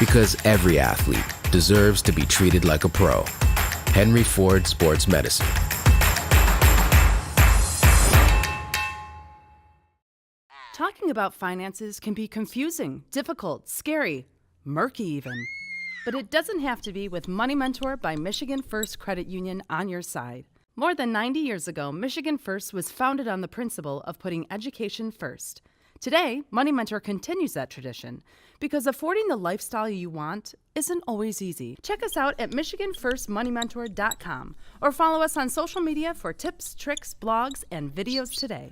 Because every athlete deserves to be treated like a pro. Henry Ford Sports Medicine. Talking about finances can be confusing, difficult, scary, murky even. But it doesn't have to be with Money Mentor by Michigan First Credit Union on your side. More than 90 years ago, Michigan First was founded on the principle of putting education first. Today, Money Mentor continues that tradition because affording the lifestyle you want isn't always easy. Check us out at MichiganFirstMoneyMentor.com or follow us on social media for tips, tricks, blogs, and videos today.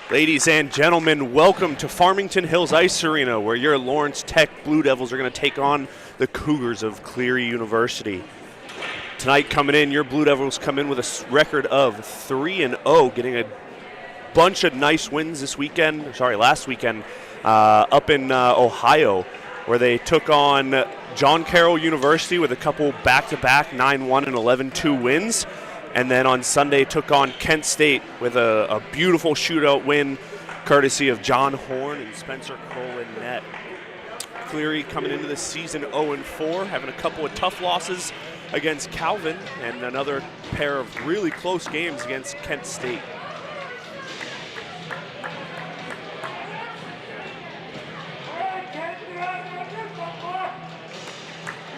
Ladies and gentlemen, welcome to Farmington Hills Ice Arena, where your Lawrence Tech Blue Devils are going to take on the Cougars of Cleary University. Tonight coming in, your Blue Devils come in with a record of 3-0, getting a bunch of nice wins last weekend, up in Ohio, where they took on John Carroll University with a couple back-to-back 9-1 and 11-2 wins. And then on Sunday took on Kent State with a beautiful shootout win, courtesy of John Horn and Spencer Cole in net. Cleary coming into the season 0-4, having a couple of tough losses against Calvin and another pair of really close games against Kent State.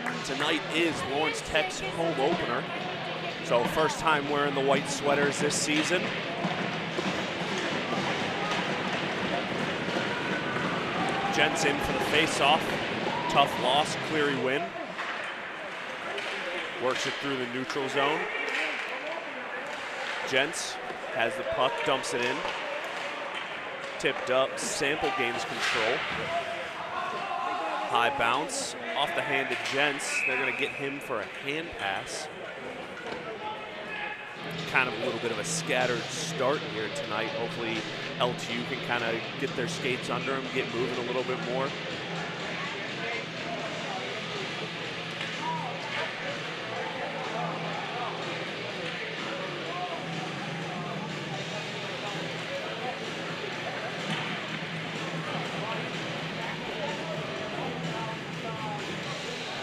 And tonight is Lawrence Tech's home opener. So first time wearing the white sweaters this season. Gents in for the face-off. Tough loss, Cleary win. Works it through the neutral zone. Gents has the puck, dumps it in. Tipped up, Sample gains control. High bounce, off the hand of Gents. They're gonna get him for a hand pass. Kind of a little bit of a scattered start here tonight. Hopefully LTU can kind of get their skates under them, get moving a little bit more.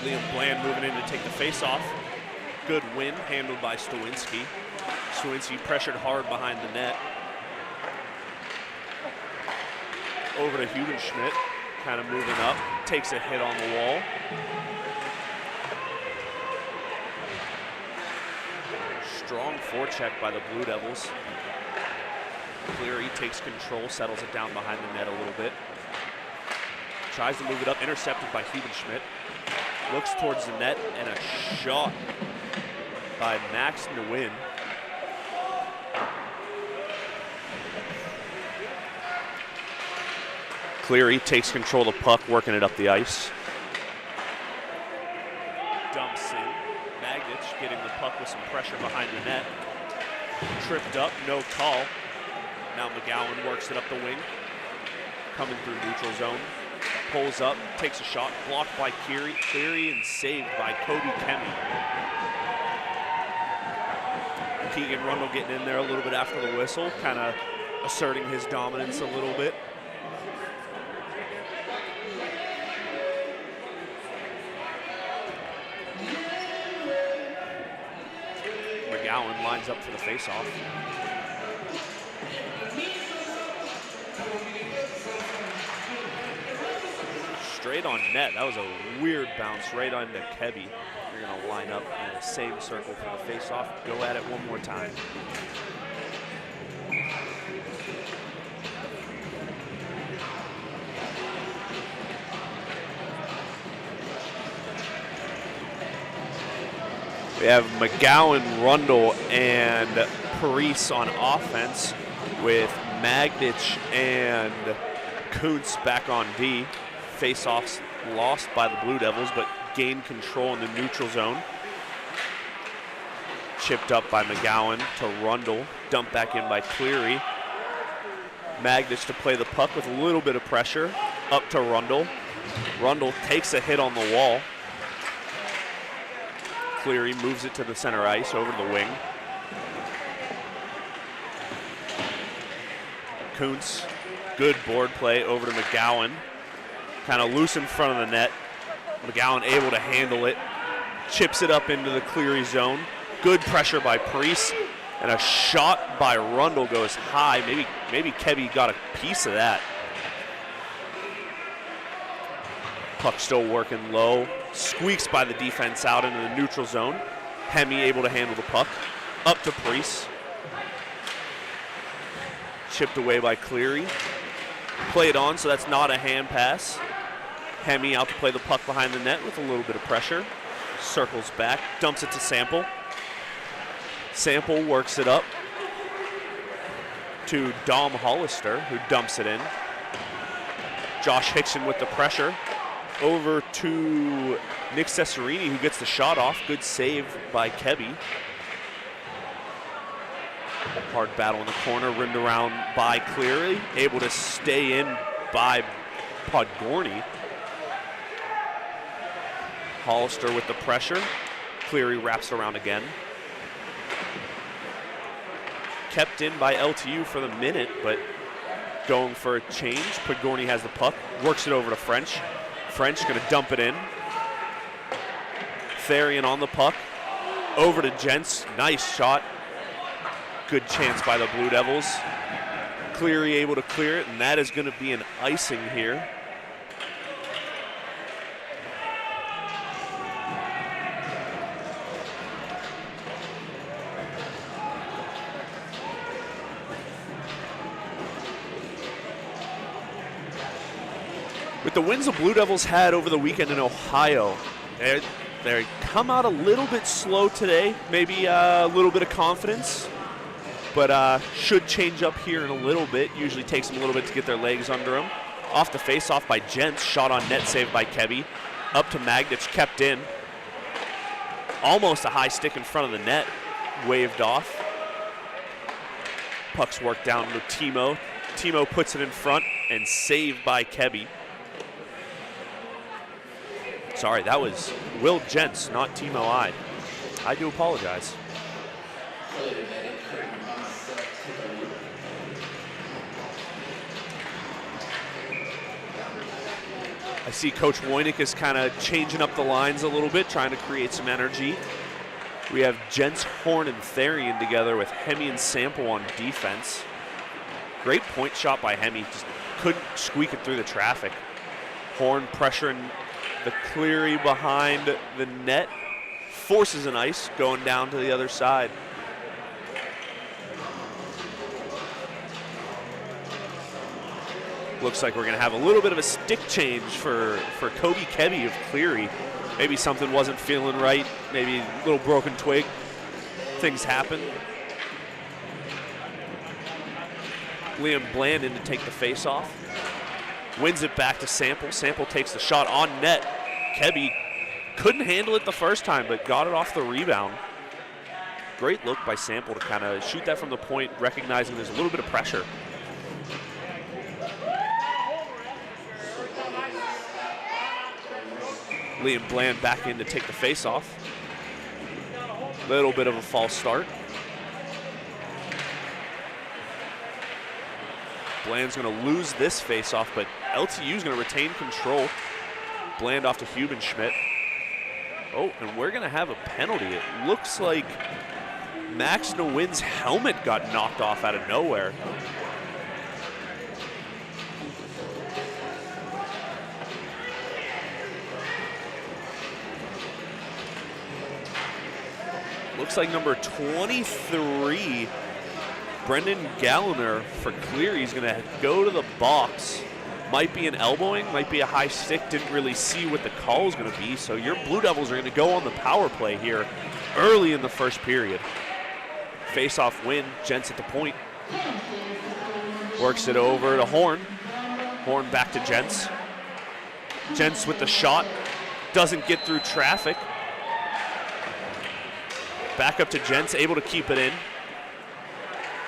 Liam Bland moving in to take the face-off. Good win, handled by Stawinski. Stawinski pressured hard behind the net. Over to Hudenschmidt, kind of moving up, takes a hit on the wall. Strong forecheck by the Blue Devils. Cleary takes control, settles it down behind the net a little bit. Tries to move it up, intercepted by Hudenschmidt. Looks towards the net, and a shot by Max Nguyen. Cleary takes control of the puck, working it up the ice. Dumps in. Magnus with some pressure behind the net. Tripped up, no call. Now McGowan works it up the wing. Coming through neutral zone. Pulls up, takes a shot, blocked by Cleary and saved by Kobe Kemi. Keegan Rundle getting in there a little bit after the whistle, kind of asserting his dominance a little bit. McGowan lines up for the faceoff. Straight on net. That was a weird bounce right onto Kebby. You're going to line up in the same circle for the faceoff. Go at it one more time. We have McGowan, Rundle, and Parise on offense with Magnich and Kuntz back on D. Face-offs lost by the Blue Devils, but gained control in the neutral zone. Chipped up by McGowan to Rundle. Dumped back in by Cleary. Magnich to play the puck with a little bit of pressure. Up to Rundle. Rundle takes a hit on the wall. Cleary moves it to the center ice over the wing. Kuntz, good board play over to McGowan. Kind of loose in front of the net. McGowan able to handle it. Chips it up into the Cleary zone. Good pressure by Parise. And a shot by Rundle goes high. Maybe Kebby got a piece of that. Puck still working low. Squeaks by the defense out into the neutral zone. Hemi able to handle the puck. Up to Parise. Chipped away by Cleary. Played on, so that's not a hand pass. Hemi out to play the puck behind the net with a little bit of pressure. Circles back, dumps it to Sample. Sample works it up to Dom Hollister, who dumps it in. Josh Hickson with the pressure. Over to Nick Cesarini, who gets the shot off. Good save by Kebby. Hard battle in the corner, rimmed around by Cleary. Able to stay in by Podgorny. Hollister with the pressure. Cleary wraps around again. Kept in by LTU for the minute, but going for a change. Podgorny has the puck, works it over to French. French gonna dump it in. Therian on the puck. Over to Gents, nice shot. Good chance by the Blue Devils. Cleary able to clear it, and that is gonna be an icing here. With the wins the Blue Devils had over the weekend in Ohio, they come out a little bit slow today, maybe a little bit of confidence, but should change up here in a little bit. Usually takes them a little bit to get their legs under them. Off the face-off by Gents, shot on net, saved by Kebby. Up to Magnich, kept in. Almost a high stick in front of the net, waved off. Puck's worked down to Timo. Timo puts it in front and saved by Kebby. Sorry, that was Will Gents, not Timo I. I do apologize. I see Coach Woynick is kind of changing up the lines a little bit, trying to create some energy. We have Gents, Horn, and Therian together with Hemi and Sample on defense. Great point shot by Hemi, just couldn't squeak it through the traffic. Horn pressuring the Cleary behind the net, forces an ice going down to the other side. Looks like we're going to have a little bit of a stick change for Kobe Kebby of Cleary. Maybe something wasn't feeling right, maybe a little broken twig. Things happen. Liam Blandon to take the face-off. Wins it back to Sample. Sample takes the shot on net. Kebby couldn't handle it the first time, but got it off the rebound. Great look by Sample to kind of shoot that from the point, recognizing there's a little bit of pressure. Liam Bland back in to take the face-off. Little bit of a false start. Bland's going to lose this face-off, but LTU's going to retain control. Bland off to Hubenschmidt. Oh, and we're going to have a penalty. It looks like Max Nguyen's helmet got knocked off out of nowhere. Looks like number 23, Brendan Galliner for Cleary, is going to go to the box. Might be an elbowing, might be a high stick. Didn't really see what the call is going to be. So your Blue Devils are going to go on the power play here early in the first period. Face-off win. Gents at the point. Works it over to Horn. Horn back to Gents. Gents with the shot. Doesn't get through traffic. Back up to Gents, able to keep it in.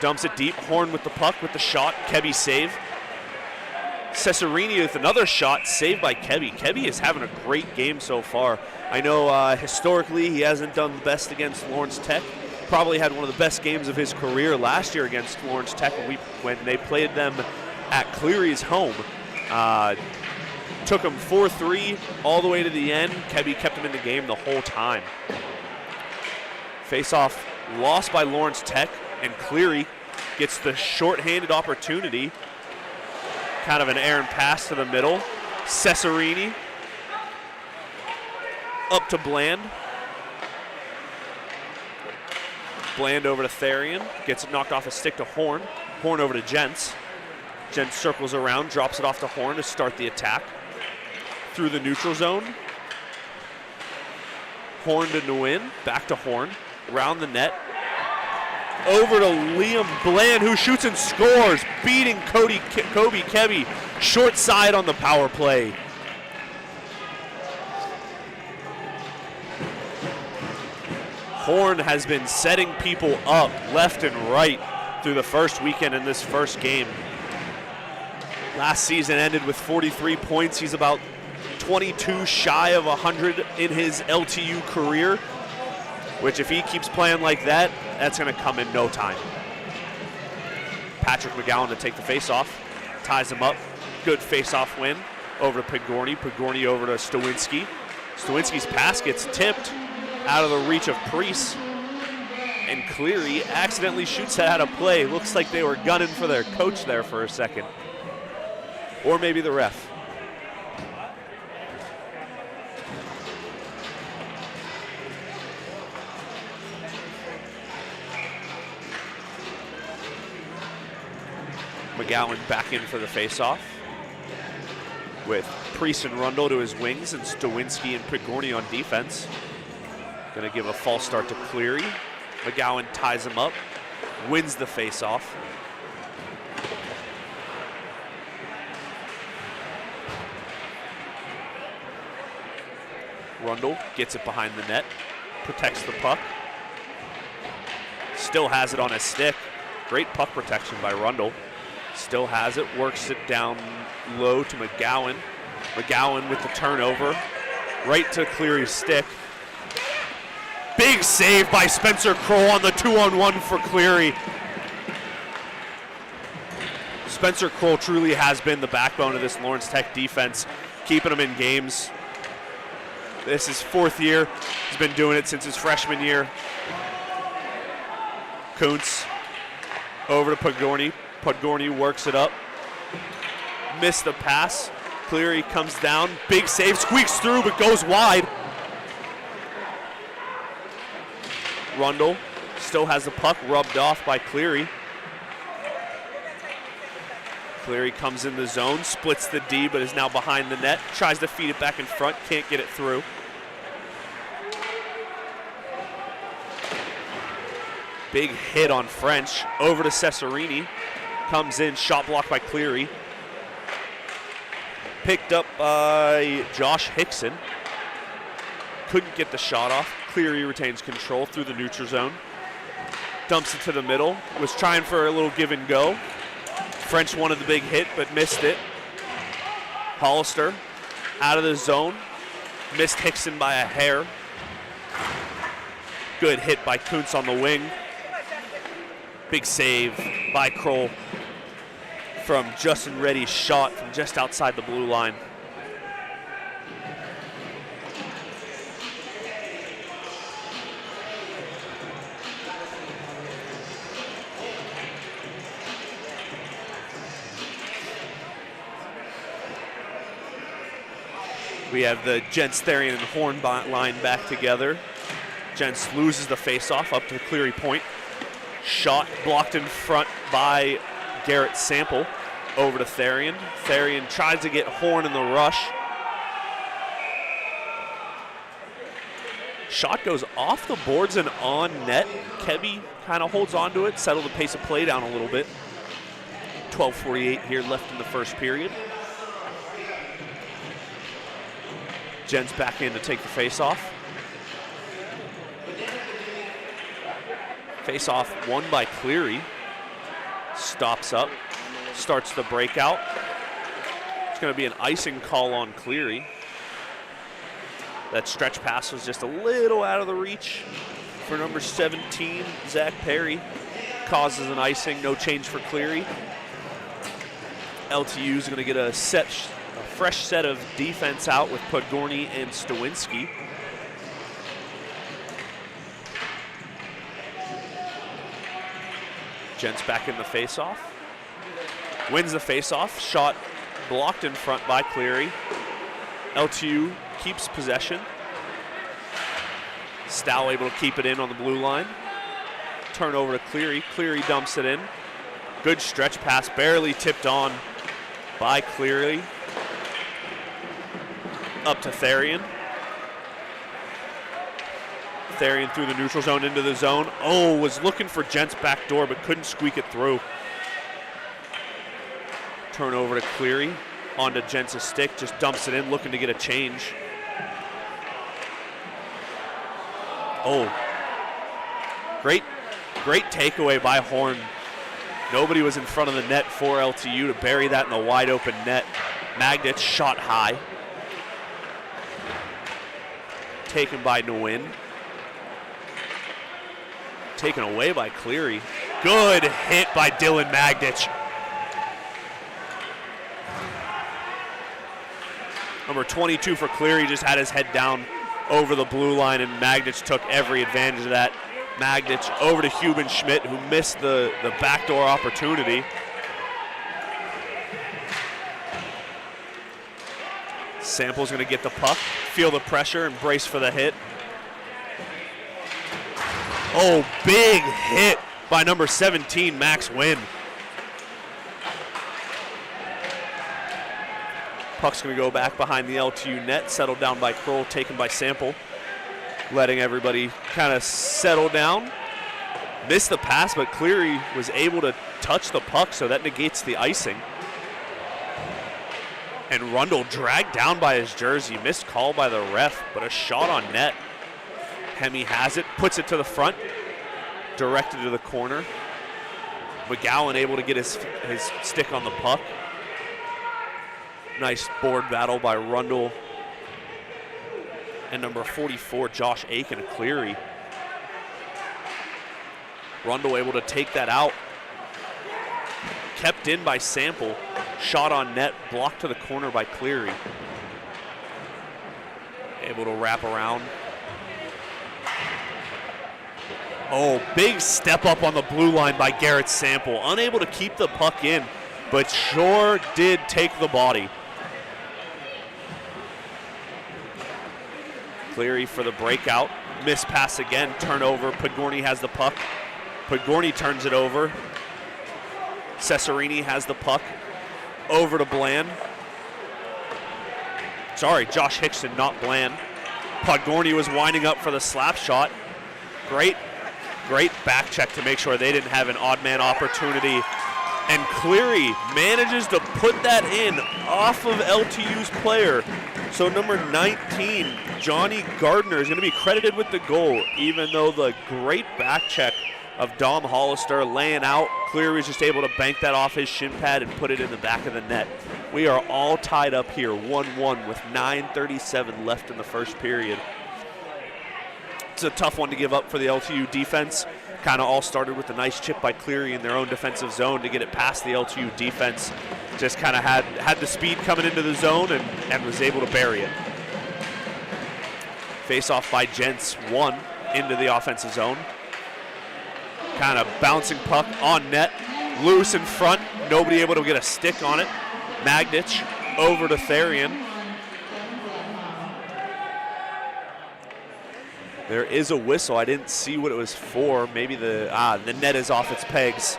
Dumps it deep. Horn with the puck with the shot. Kebby save. Cesarini with another shot, saved by Kebby. Kebby is having a great game so far. I know historically he hasn't done the best against Lawrence Tech. Probably had one of the best games of his career last year against Lawrence Tech when they played them at Cleary's home. Took him 4-3 all the way to the end. Kebby kept him in the game the whole time. Face-off lost by Lawrence Tech, and Cleary gets the shorthanded opportunity. Kind of an errant pass to the middle. Cesarini up to Bland. Bland over to Therian. Gets it knocked off a stick to Horn. Horn over to Gents. Gents circles around, drops it off to Horn to start the attack. Through the neutral zone. Horn to Nguyen. Back to Horn. Around the net. Over to Liam Bland, who shoots and scores, beating Kobe Kebby. Short side on the power play. Horn has been setting people up left and right through the first weekend in this first game. Last season ended with 43 points. He's about 22 shy of 100 in his LTU career, which if he keeps playing like that, that's going to come in no time. Patrick McGowan to take the face-off. Ties him up. Good face-off win. Over to Pigorni. Pigorni over to Stawinski. Stawinski's pass gets tipped out of the reach of Priest. And Cleary accidentally shoots that out of play. Looks like they were gunning for their coach there for a second. Or maybe the ref. McGowan back in for the face-off with Priest and Rundle to his wings and Stawinski and Pigorni on defense. Gonna give a false start to Cleary. McGowan ties him up, wins the face-off. Rundle gets it behind the net, protects the puck. Still has it on his stick. Great puck protection by Rundle. Still has it, works it down low to McGowan. McGowan with the turnover, right to Cleary's stick. Big save by Spencer Kroll on the 2-on-1 for Cleary. Spencer Kroll truly has been the backbone of this Lawrence Tech defense, keeping them in games. This is fourth year. He's been doing it since his freshman year. Kuntz over to Pigorni. Pigorni works it up. Missed the pass. Cleary comes down. Big save. Squeaks through but goes wide. Rundle still has the puck rubbed off by Cleary. Cleary comes in the zone, splits the D, but is now behind the net. Tries to feed it back in front. Can't get it through. Big hit on French. Over to Cesarini. Comes in, shot blocked by Cleary. Picked up by Josh Hickson. Couldn't get the shot off. Cleary retains control through the neutral zone. Dumps it to the middle. Was trying for a little give and go. French wanted the big hit, but missed it. Hollister out of the zone. Missed Hickson by a hair. Good hit by Kuntz on the wing. Big save by Kroll from Justin Reddy's shot from just outside the blue line. We have the Gents, Therian, and Horn line back together. Gents loses the faceoff up to the Cleary point. Shot blocked in front by Garrett Sample over to Therian. Therian tries to get Horn in the rush. Shot goes off the boards and on net. Kebby kind of holds on to it, settle the pace of play down a little bit. 12:48 here left in the first period. Gents back in to take the face-off. Face-off won by Cleary. Stops up, starts the breakout. It's going to be an icing call on Cleary. That stretch pass was just a little out of the reach for number 17, Zach Perry. Causes an icing, no change for Cleary. LTU is going to get a fresh set of defense out with Podgorny and Stawinski. Gents back in the face-off. Wins the face-off. Shot blocked in front by Cleary. LTU keeps possession. Stow able to keep it in on the blue line. Turn over to Cleary. Cleary dumps it in. Good stretch pass, barely tipped on by Cleary. Up to Therian. Therian through the neutral zone into the zone. Oh, was looking for Gents back door, but couldn't squeak it through. Turn over to Cleary. Onto Gents' stick, just dumps it in, looking to get a change. Oh, great takeaway by Horn. Nobody was in front of the net for LTU to bury that in the wide open net. Magnich shot high. Taken by Nguyen. Taken away by Cleary. Good hit by Dylan Magnich. Number 22 for Cleary just had his head down over the blue line, and Magnich took every advantage of that. Magnich over to Hubin Schmidt, who missed the backdoor opportunity. Sample's going to get the puck, feel the pressure, and brace for the hit. Oh, big hit by number 17, Max Wynn. Puck's going to go back behind the LTU net, settled down by Kroll, taken by Sample. Letting everybody kind of settle down. Missed the pass, but Cleary was able to touch the puck, so that negates the icing. And Rundle dragged down by his jersey. Missed call by the ref, but a shot on net. Hemi has it, puts it to the front, directed to the corner. McGowan able to get his stick on the puck. Nice board battle by Rundle and number 44, Josh Aiken of Cleary. Rundle able to take that out. Kept in by Sample. Shot on net, blocked to the corner by Cleary. Able to wrap around. Oh, big step up on the blue line by Garrett Sample. Unable to keep the puck in, but sure did take the body. Cleary for the breakout. Miss pass again, turnover. Podgorny has the puck. Podgorny turns it over. Cesarini has the puck. Over to Bland. Sorry, Josh Hickson, not Bland. Podgorny was winding up for the slap shot. Great back check to make sure they didn't have an odd man opportunity. And Cleary manages to put that in off of LTU's player. So number 19, Johnny Gardner, is going to be credited with the goal, even though the great back check of Dom Hollister laying out. Cleary was just able to bank that off his shin pad and put it in the back of the net. We are all tied up here, 1-1 with 9:37 left in the first period. It's a tough one to give up for the LTU defense. Kind of all started with a nice chip by Cleary in their own defensive zone to get it past the LTU defense. Just kind of had the speed coming into the zone and was able to bury it. Face off by Gents, 1 into the offensive zone. Kind of bouncing puck on net, loose in front, nobody able to get a stick on it. Magnich over to Therian. There is a whistle. I didn't see what it was for. Maybe the net is off its pegs.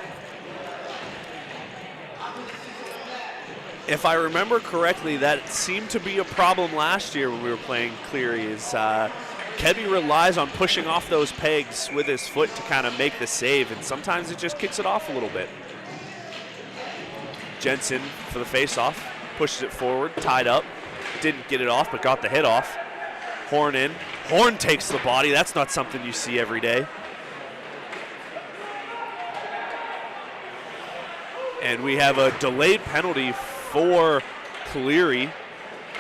If I remember correctly, that seemed to be a problem last year when we were playing Cleary. Kebby relies on pushing off those pegs with his foot to kind of make the save, and sometimes it just kicks it off a little bit. Jensen for the face-off, pushes it forward, tied up. Didn't get it off, but got the hit off. Horn in. Horn takes the body. That's not something you see every day. And we have a delayed penalty for Cleary.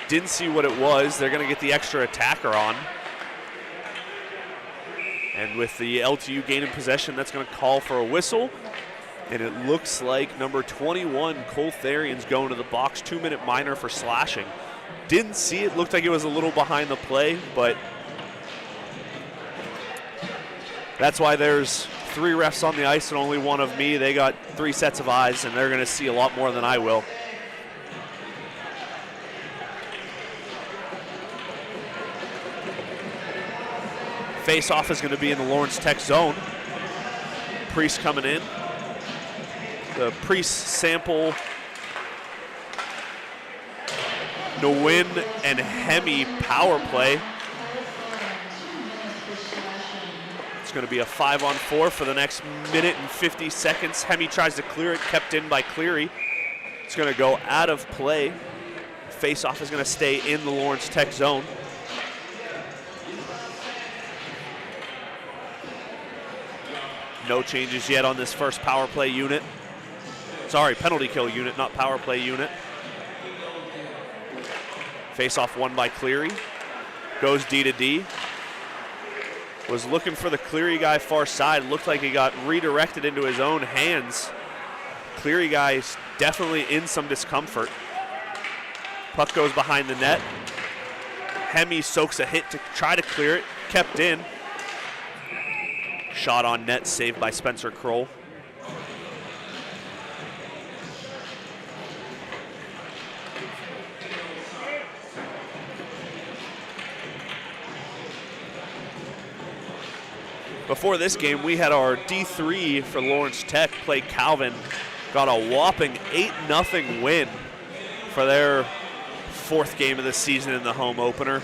Didn't see what it was. They're going to get the extra attacker on. And with the LTU gaining possession, that's going to call for a whistle. And it looks like number 21, Cole Therian's going to the box. 2-minute minor for slashing. Didn't see it. Looked like it was a little behind the play, but that's why there's 3 refs on the ice and only 1 of me. They got 3 sets of eyes, and they're going to see a lot more than I will. Face-off is going to be in the Lawrence Tech zone. Priest coming in. The Priest sample Nguyen and Hemi power play. It's going to be a 5-on-4 for the next minute and 50 seconds. Hemi tries to clear it, kept in by Cleary. It's going to go out of play. Face-off is going to stay in the Lawrence Tech zone. No changes yet on this first power play unit. Sorry, penalty kill unit, not power play unit. Face-off won by Cleary. Goes D to D. Was looking for the Cleary guy far side. Looked like he got redirected into his own hands. Cleary guy's definitely in some discomfort. Puck goes behind the net. Hemi soaks a hit to try to clear it. Kept in. Shot on net, saved by Spencer Kroll. Before this game, we had our D3 for Lawrence Tech play Calvin. Got a whopping 8-0 win for their 4th game of the season in the home opener.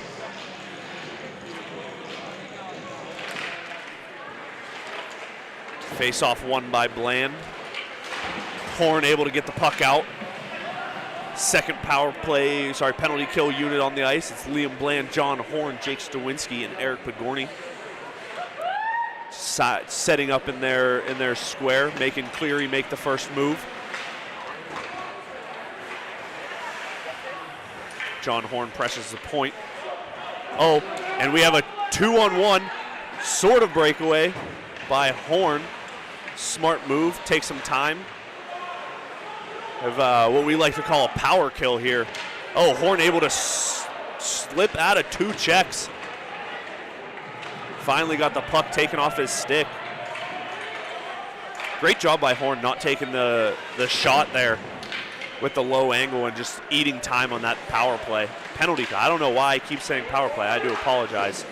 Face-off won by Bland. Horn able to get the puck out. Second penalty kill unit on the ice. It's Liam Bland, John Horn, Jake Stawinski, and Eric Pagorny. Setting up in their square, making Cleary make the first move. John Horn presses the point. Oh, and we have a 2-on-1 sort of breakaway by Horn. Smart move, takes some time. Have what we like to call a power kill here. Oh, Horn able to slip out of 2 checks. Finally got the puck taken off his stick. Great job by Horn not taking the shot there with the low angle and just eating time on that power play. Penalty. I don't know why I keep saying power play. I do apologize.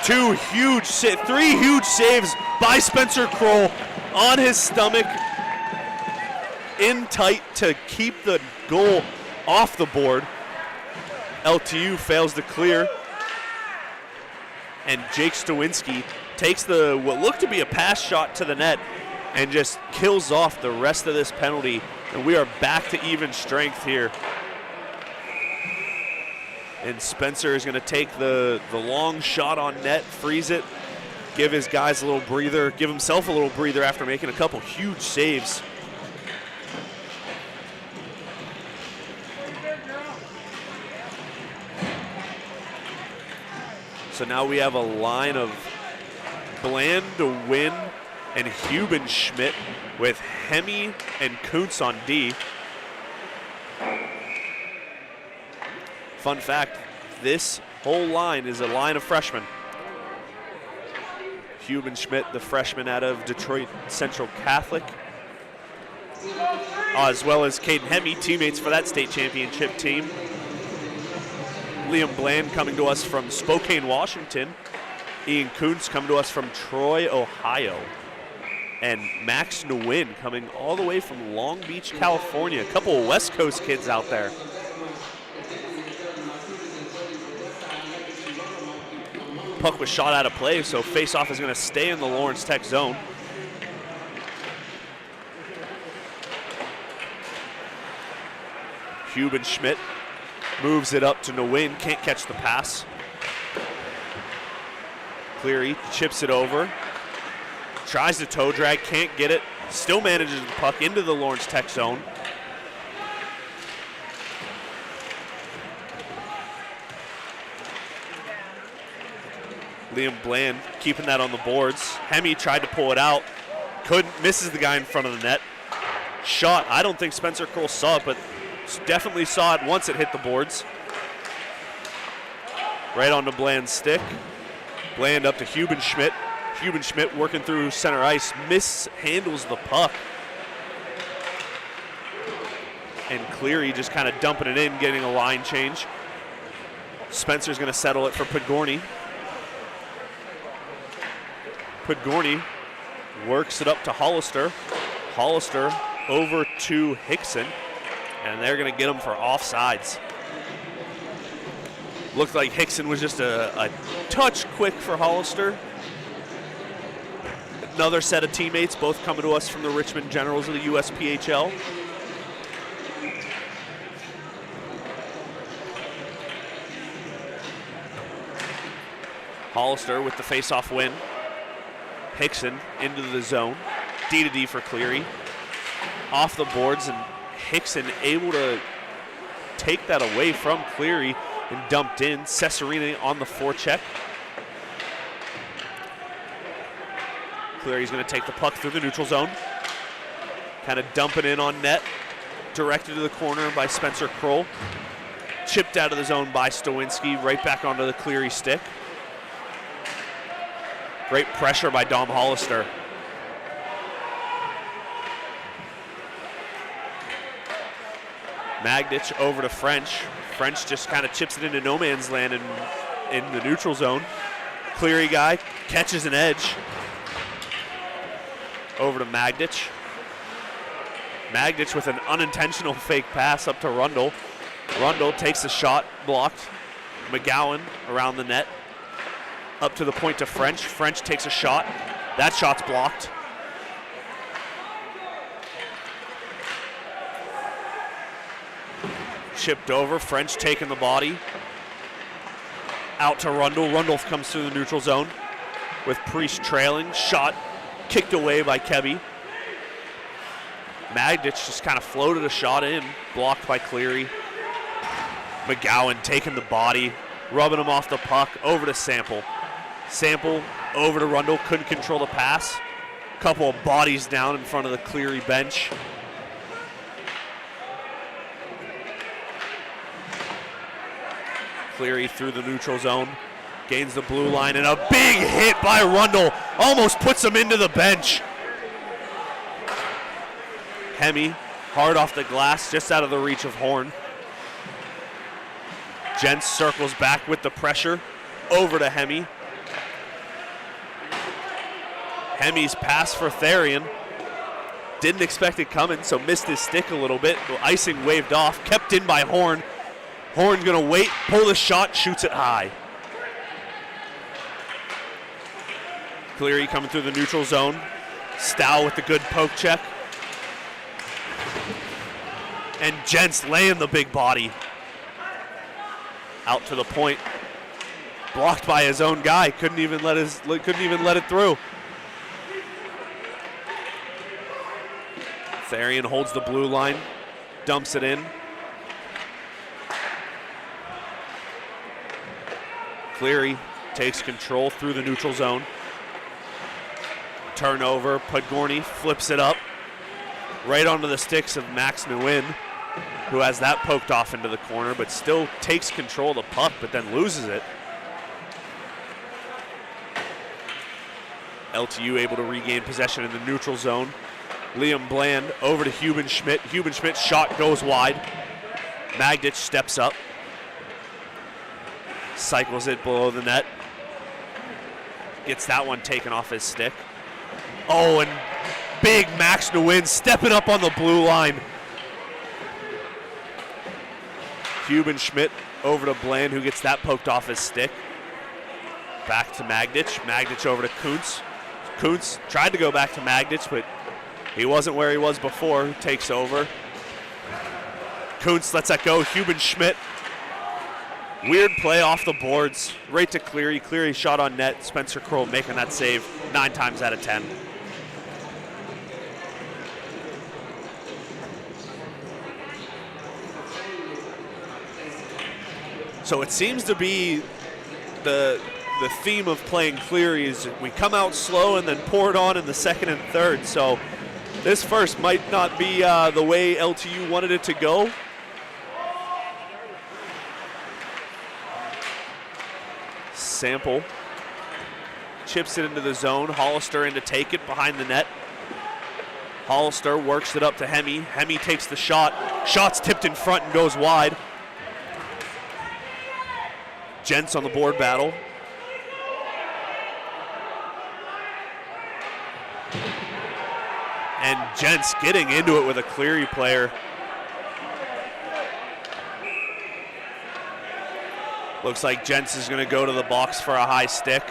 3 huge saves by Spencer Kroll on his stomach. In tight to keep the goal off the board. LTU fails to clear. And Jake Stawinski takes what looked to be a pass shot to the net and just kills off the rest of this penalty. And we are back to even strength here. And Spencer is going to take the long shot on net, freeze it, give his guys a little breather, give himself a little breather after making a couple huge saves. So now we have a line of Bland, DeWin, and Hubenschmidt with Hemme and Kuntz on D. Fun fact, this whole line is a line of freshmen. Hubenschmidt, the freshman out of Detroit Central Catholic, as well as Caden Hemme, teammates for that state championship team. Liam Bland coming to us from Spokane, Washington. Ian Kuntz coming to us from Troy, Ohio. And Max Nguyen coming all the way from Long Beach, California. A couple of West Coast kids out there. Puck was shot out of play, so face-off is going to stay in the Lawrence Tech zone. Hubenschmidt moves it up to Nguyen, can't catch the pass. Cleary chips it over, tries to toe drag, can't get it, still manages the puck into the Lawrence Tech zone. Liam Bland keeping that on the boards. Hemme tried to pull it out, couldn't, misses the guy in front of the net. Shot, I don't think Spencer Kroll saw it, but definitely saw it once it hit the boards. Right onto Bland's stick. Bland up to Hubenschmidt. Hubenschmidt working through center ice, mishandles the puck. And Cleary just kind of dumping it in, getting a line change. Spencer's going to settle it for Podgorny. Podgorny works it up to Hollister. Hollister over to Hickson. And they're going to get him for offsides. Looked like Hickson was just a touch quick for Hollister. Another set of teammates, both coming to us from the Richmond Generals of the USPHL. Hollister with the face-off win. Hickson into the zone. D to D for Cleary. Off the boards, and Hickson able to take that away from Cleary and dumped in. Cesarini on the forecheck. Cleary's going to take the puck through the neutral zone. Kind of dump it in on net. Directed to the corner by Spencer Kroll. Chipped out of the zone by Stowinski. Right back onto the Cleary stick. Great pressure by Dom Hollister. Magdich over to French. French just kind of chips it into no man's land in the neutral zone. Cleary guy catches an edge. Over to Magdich. Magdich with an unintentional fake pass up to Rundle. Rundle takes a shot, blocked. McGowan around the net. Up to the point to French. French takes a shot. That shot's blocked. Chipped over. French taking the body. Out to Rundle. Rundle comes through the neutral zone with Priest trailing. Shot kicked away by Kebby. Magdich just kind of floated a shot in. Blocked by Cleary. McGowan taking the body. Rubbing him off the puck. Over to Sample. Sample over to Rundle. Couldn't control the pass. Couple of bodies down in front of the Cleary bench. Cleary through the neutral zone. Gains the blue line, and a big hit by Rundle. Almost puts him into the bench. Hemme, hard off the glass, just out of the reach of Horn. Jentz circles back with the pressure. Over to Hemme. Hemme's pass for Therian. Didn't expect it coming, so missed his stick a little bit. The icing waved off, kept in by Horn. Horn gonna wait, pull the shot, shoots it high. Cleary coming through the neutral zone. Stow with the good poke check. And Jentz laying the big body. Out to the point. blocked by his own guy. Couldn't even let it through. Therian holds the blue line, dumps it in. Cleary takes control through the neutral zone. Turnover, Podgorny flips it up right onto the sticks of Max Nguyen, who has that poked off into the corner, but still takes control of the puck, but then loses it. LTU able to regain possession in the neutral zone. Liam Bland over to Hubenschmidt. Hubenschmidt's shot goes wide. Magdich steps up. Cycles it below the net. Gets that one taken off his stick. Oh, and big Max Nguyen stepping up on the blue line. Hubenschmidt over to Bland, who gets that poked off his stick. Back to Magdich. Magdich over to Kuntz. Kuntz tried to go back to Magdich, but he wasn't where he was before. Takes over. Kuntz lets that go. Hubenschmidt. Weird play off the boards. Right to Cleary. Cleary shot on net. Spencer Kroll making that save 9 times out of 10. So it seems to be the theme of playing Cleary is we come out slow and then pour it on in the second and third. So this first might not be the way LTU wanted it to go. Sample chips it into the zone. Hollister in to take it behind the net. Hollister works it up to Hemme. Hemme takes the shot. Shot's tipped in front and goes wide. Gents on the board battle. And Gents getting into it with a Cleary player. Looks like Gents is going to go to the box for a high stick.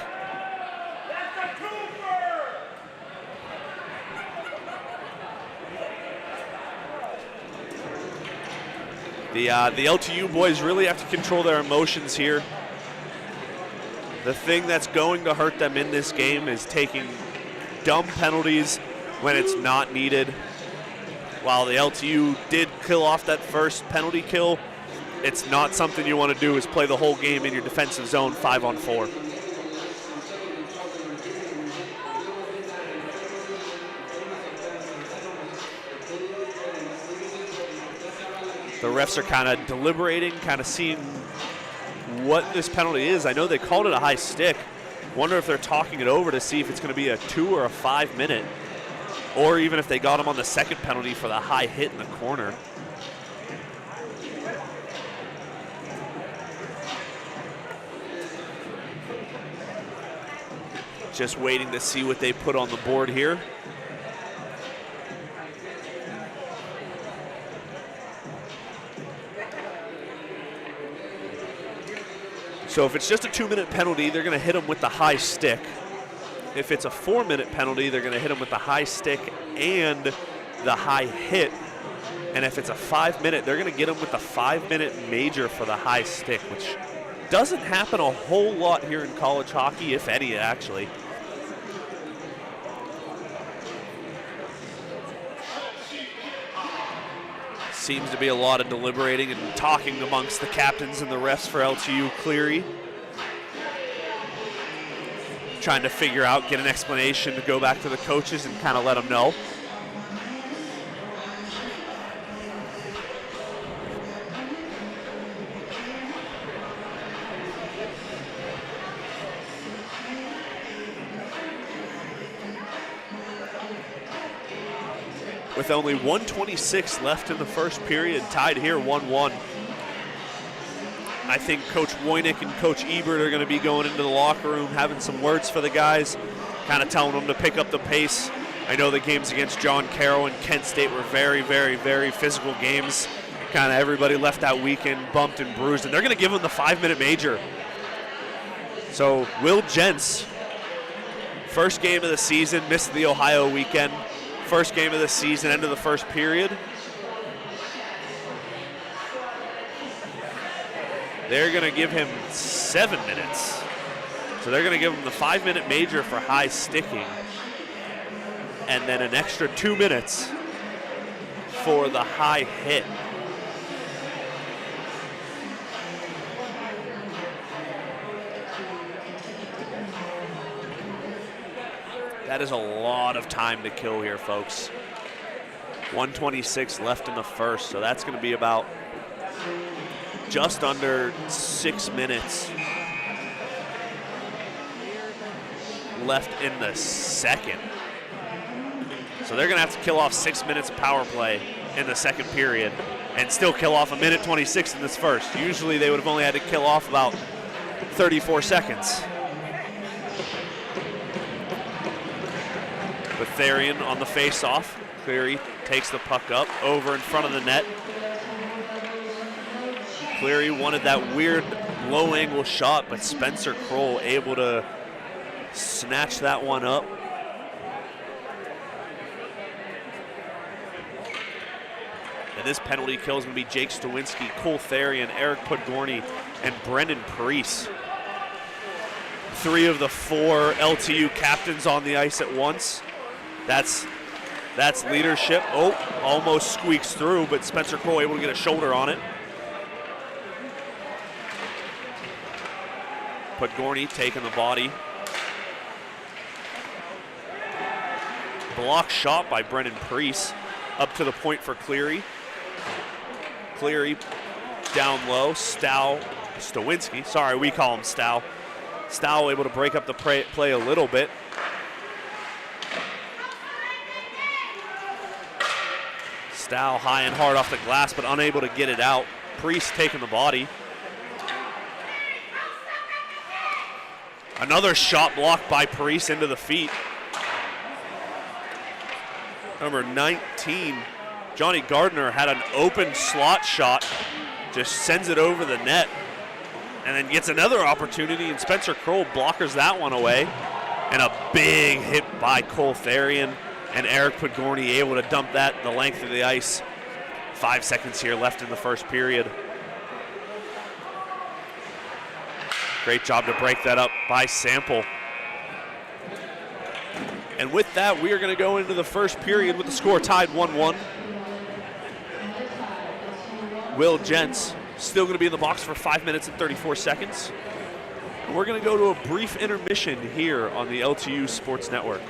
The LTU boys really have to control their emotions here. The thing that's going to hurt them in this game is taking dumb penalties when it's not needed. While the LTU did kill off that first penalty kill, it's not something you want to do is play the whole game in your defensive zone 5-on-4. The refs are kind of deliberating, kind of seeing what this penalty is. I know they called it a high stick. Wonder if they're talking it over to see if it's going to be a 2 or a 5 minute, or even if they got him on the second penalty for the high hit in the corner. Just waiting to see what they put on the board here. So if it's just a 2-minute penalty, they're going to hit him with the high stick. If it's a 4-minute penalty, they're going to hit him with the high stick and the high hit. And if it's a 5-minute, they're going to get him with the 5-minute major for the high stick, which doesn't happen a whole lot here in college hockey, if any, actually. Seems to be a lot of deliberating and talking amongst the captains and the refs for LTU. Cleary trying to figure out, get an explanation to go back to the coaches and kind of let them know. With only 1:26 left in the first period, tied here 1-1. I think Coach Woynick and Coach Ebert are going to be going into the locker room, having some words for the guys, kind of telling them to pick up the pace. I know the games against John Carroll and Kent State were very, very, very physical games. Kind of everybody left that weekend bumped and bruised, and they're going to give them the 5-minute major. So Will Gents, first game of the season, missed the Ohio weekend. First game of the season, end of the first period. They're going to give him 7 minutes. So they're going to give him the 5-minute major for high sticking, and then an extra 2 minutes for the high hit. That is a lot of time to kill here, folks. 1:26 left in the first, so that's going to be about just under 6 minutes left in the second. So they're going to have to kill off 6 minutes of power play in the second period and still kill off 1:26 in this first. Usually they would have only had to kill off about 34 seconds. Betharian on the face-off. Cleary takes the puck up over in front of the net. Cleary wanted that weird low-angle shot, but Spencer Kroll able to snatch that one up. And this penalty kill is going to be Jake Stawinski, Cole Therian, Eric Podgorny, and Brendan Preece. 3 of the 4 LTU captains on the ice at once. That's leadership. Oh, almost squeaks through, but Spencer Kroll able to get a shoulder on it. Podgorny taking the body. Block shot by Brendan Preece. Up to the point for Cleary. Cleary down low. Stawinski. Sorry, we call him Stow. Stow able to break up the play a little bit. Stow high and hard off the glass, but unable to get it out. Preece taking the body. Another shot blocked by Preece into the feet. Number 19, Johnny Gardner, had an open slot shot, just sends it over the net, and then gets another opportunity, and Spencer Kroll blockers that one away. And a big hit by Cole Therian, and Eric Podgorny able to dump that the length of the ice. 5 seconds here left in the first period. Great job to break that up by Sample. And with that, we are going to go into the first period with the score tied 1-1. Will Gents still going to be in the box for 5 minutes and 34 seconds. And we're going to go to a brief intermission here on the LTU Sports Network.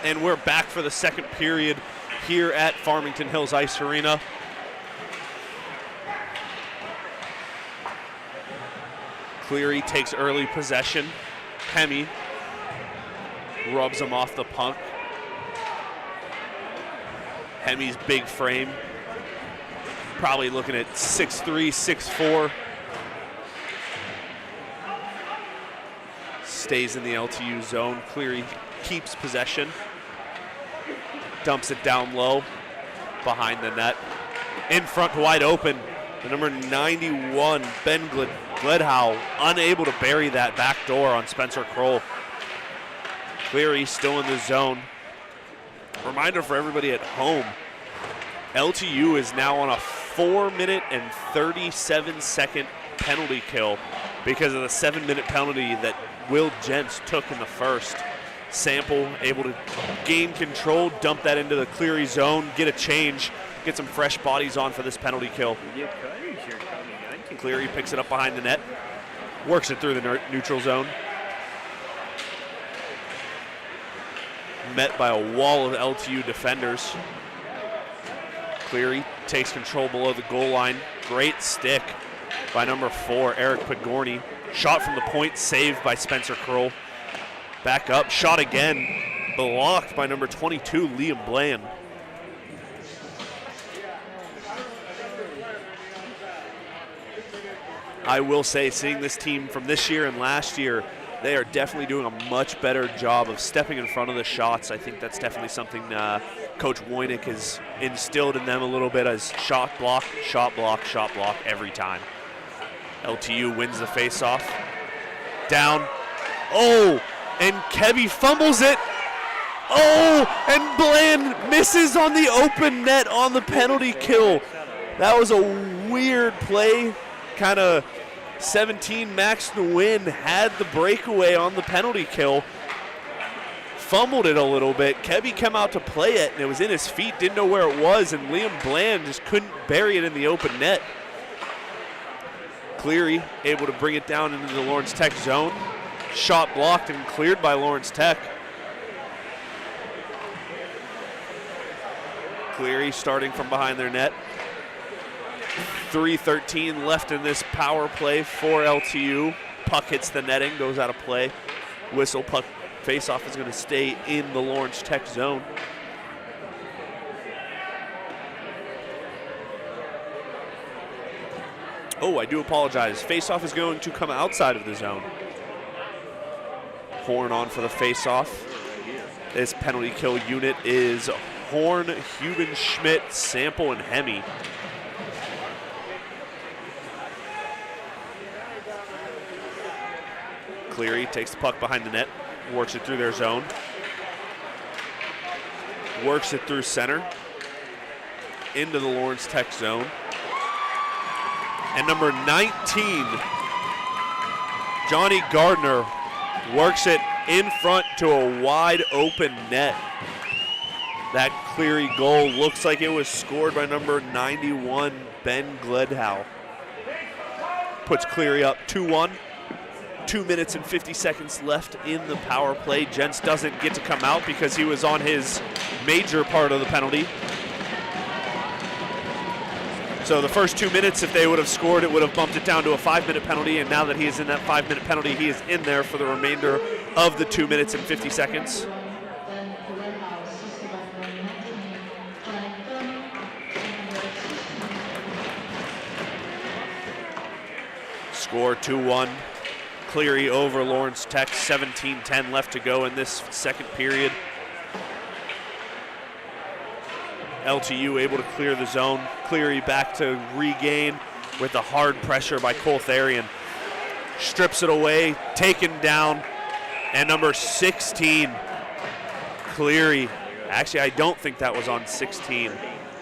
And we're back for the second period here at Farmington Hills Ice Arena. Cleary takes early possession. Hemi rubs him off the puck. Hemi's big frame, probably looking at 6'3", 6'4". Stays in the LTU zone. Cleary keeps possession. Dumps it down low behind the net. In front, wide open. The number 91, Ben Gledhow, unable to bury that back door on Spencer Kroll. Cleary still in the zone. Reminder for everybody at home, LTU is now on a 4-minute and 37-second penalty kill because of the 7-minute penalty that Will Jentz took in the first. Sample able to gain control, dump that into the Cleary zone, get a change, get some fresh bodies on for this penalty kill. Cleary picks it up behind the net, works it through the neutral zone. Met by a wall of LTU defenders. Cleary takes control below the goal line. Great stick by number 4, Eric Pagorni. Shot from the point, saved by Spencer Kroll. Back up, shot again, blocked by number 22, Liam Bland. I will say, seeing this team from this year and last year, they are definitely doing a much better job of stepping in front of the shots. I think that's definitely something Coach Woynick has instilled in them a little bit as shot block, shot block, shot block every time. LTU wins the faceoff. Down. Oh, and Kebby fumbles it. Oh, and Bland misses on the open net on the penalty kill. That was a weird play. Kind of 17 Max to win, had the breakaway on the penalty kill. Fumbled it a little bit. Kebby came out to play it, and it was in his feet, didn't know where it was, and Liam Bland just couldn't bury it in the open net. Cleary able to bring it down into the Lawrence Tech zone. Shot blocked and cleared by Lawrence Tech. Cleary starting from behind their net. 3:13 left in this power play for LTU. Puck hits the netting, goes out of play. Whistle, puck faceoff is going to stay in the Lawrence Tech zone. Oh, I do apologize. Faceoff is going to come outside of the zone. Horn on for the faceoff. This penalty kill unit is Horn, Huben, Schmidt, Sample, and Hemi. Cleary takes the puck behind the net, works it through their zone. Works it through center, into the Lawrence Tech zone. And number 19, Johnny Gardner, works it in front to a wide open net. That Cleary goal looks like it was scored by number 91, Ben Gledhow. Puts Cleary up 2-1. 2 minutes and 50 seconds left in the power play. Jentz doesn't get to come out because he was on his major part of the penalty. So the first 2 minutes, if they would have scored, it would have bumped it down to a 5-minute penalty, and now that he is in that 5-minute penalty, he is in there for the remainder of the 2 minutes and 50 seconds. Score 2-1. Cleary over Lawrence Tech, 17-10 left to go in this second period. LTU able to clear the zone. Cleary back to regain with the hard pressure by Cole Therian. Strips it away, taken down, and number 16, Cleary. Actually, I don't think that was on 16.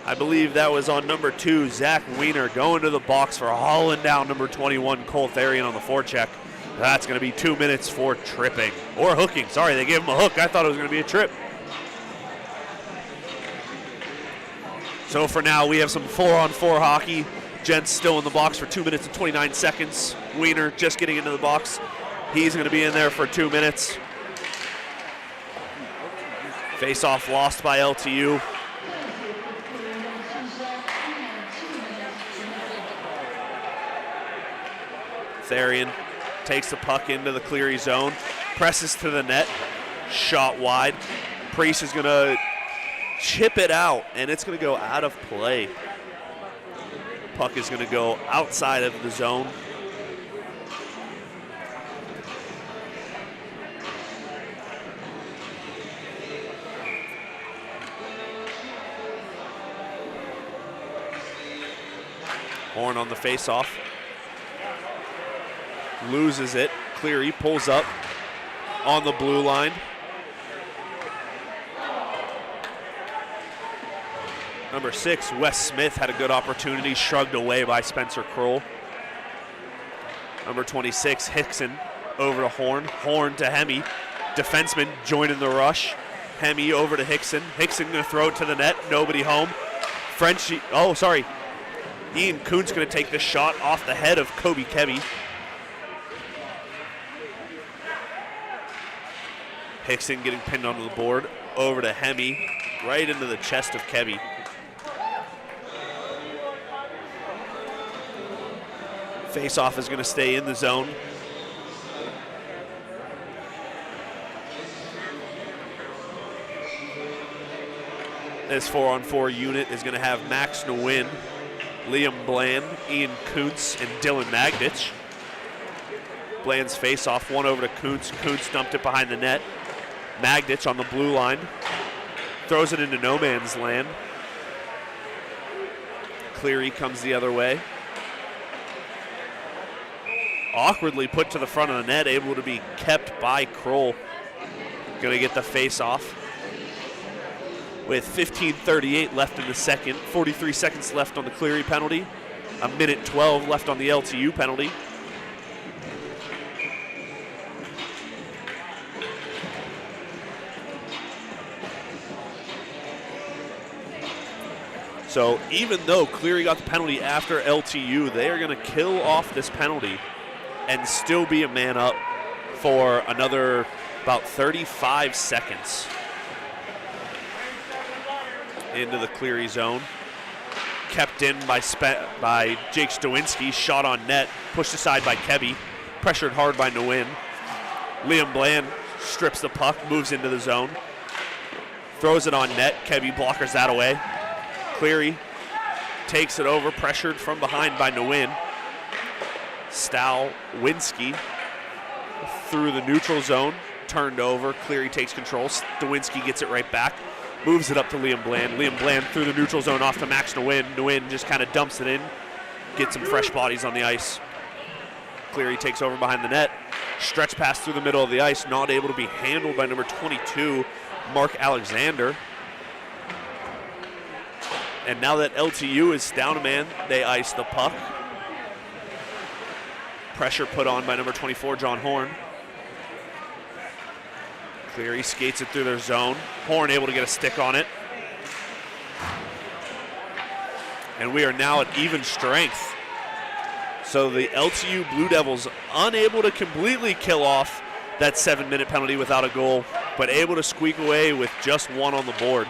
I believe that was on number 2, Zach Wiener, going to the box for hauling down number 21, Cole Therian on the forecheck. That's going to be 2 minutes for tripping, or hooking. Sorry, they gave him a hook. I thought it was going to be a trip. So for now, we have some 4-on-4 hockey. Jentz still in the box for 2 minutes and 29 seconds. Wiener just getting into the box. He's going to be in there for 2 minutes. Face-off lost by LTU. Therian takes the puck into the Cleary zone, presses to the net, shot wide. Priest is going to chip it out, and it's going to go out of play. Puck is going to go outside of the zone. Horn on the face-off. Loses it. Cleary pulls up on the blue line. Number 6, Wes Smith, had a good opportunity, shrugged away by Spencer Kroll. Number 26, Hickson, over to Horn. Horn to Hemme. Defenseman joining the rush. Hemme over to Hickson. Hickson going to throw it to the net. Nobody home. Frenchie, Ian Kuntz going to take the shot off the head of Kobe Kebby. Hickson getting pinned onto the board. Over to Hemme, right into the chest of Kebby. Face-off is going to stay in the zone. This 4-on-4 unit is going to have Max Nguyen, Liam Bland, Ian Kuntz, and Dylan Magdich. Bland's face-off, one over to Kuntz. Kuntz dumped it behind the net. Magdich on the blue line. Throws it into no man's land. Cleary comes the other way. Awkwardly put to the front of the net, able to be kept by Kroll. Gonna get the face-off. With 15:38 left in the second, 43 seconds left on the Cleary penalty, a minute 12 left on the LTU penalty. So even though Cleary got the penalty after LTU, they are gonna kill off this penalty and still be a man up for another about 35 seconds. Into the Cleary zone. Kept in by Jake Stawinski. Shot on net. Pushed aside by Kebby. Pressured hard by Nguyen. Liam Bland strips the puck. Moves into the zone. Throws it on net. Kebby blockers that away. Cleary takes it over. Pressured from behind by Nguyen. Stawinski through the neutral zone. Turned over. Cleary takes control. Stawinski gets it right back. Moves it up to Liam Bland. Liam Bland through the neutral zone off to Max Nguyen. Nguyen just kind of dumps it in. Gets some fresh bodies on the ice. Cleary takes over behind the net. Stretch pass through the middle of the ice. Not able to be handled by number 22, Mark Alexander. And now that LTU is down a man, they ice the puck. Pressure put on by number 24, John Horn. Cleary skates it through their zone. Horn able to get a stick on it. And we are now at even strength. So the LTU Blue Devils unable to completely kill off that 7-minute penalty without a goal, but able to squeak away with just one on the board.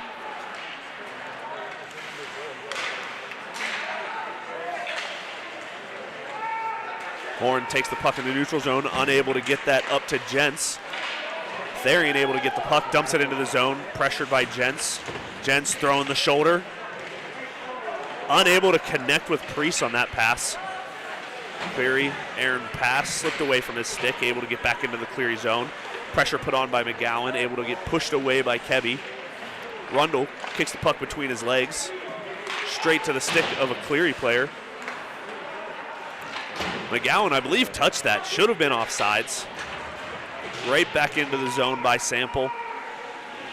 Horn takes the puck in the neutral zone, unable to get that up to Jentz. Therian able to get the puck, dumps it into the zone, pressured by Jentz. Jentz throwing the shoulder. Unable to connect with Priest on that pass. Cleary, Aaron pass, slipped away from his stick, able to get back into the Cleary zone. Pressure put on by McGowan, able to get pushed away by Kebby. Rundle kicks the puck between his legs, straight to the stick of a Cleary player. McGowan, I believe, touched that, should have been offsides. Right back into the zone by Sample.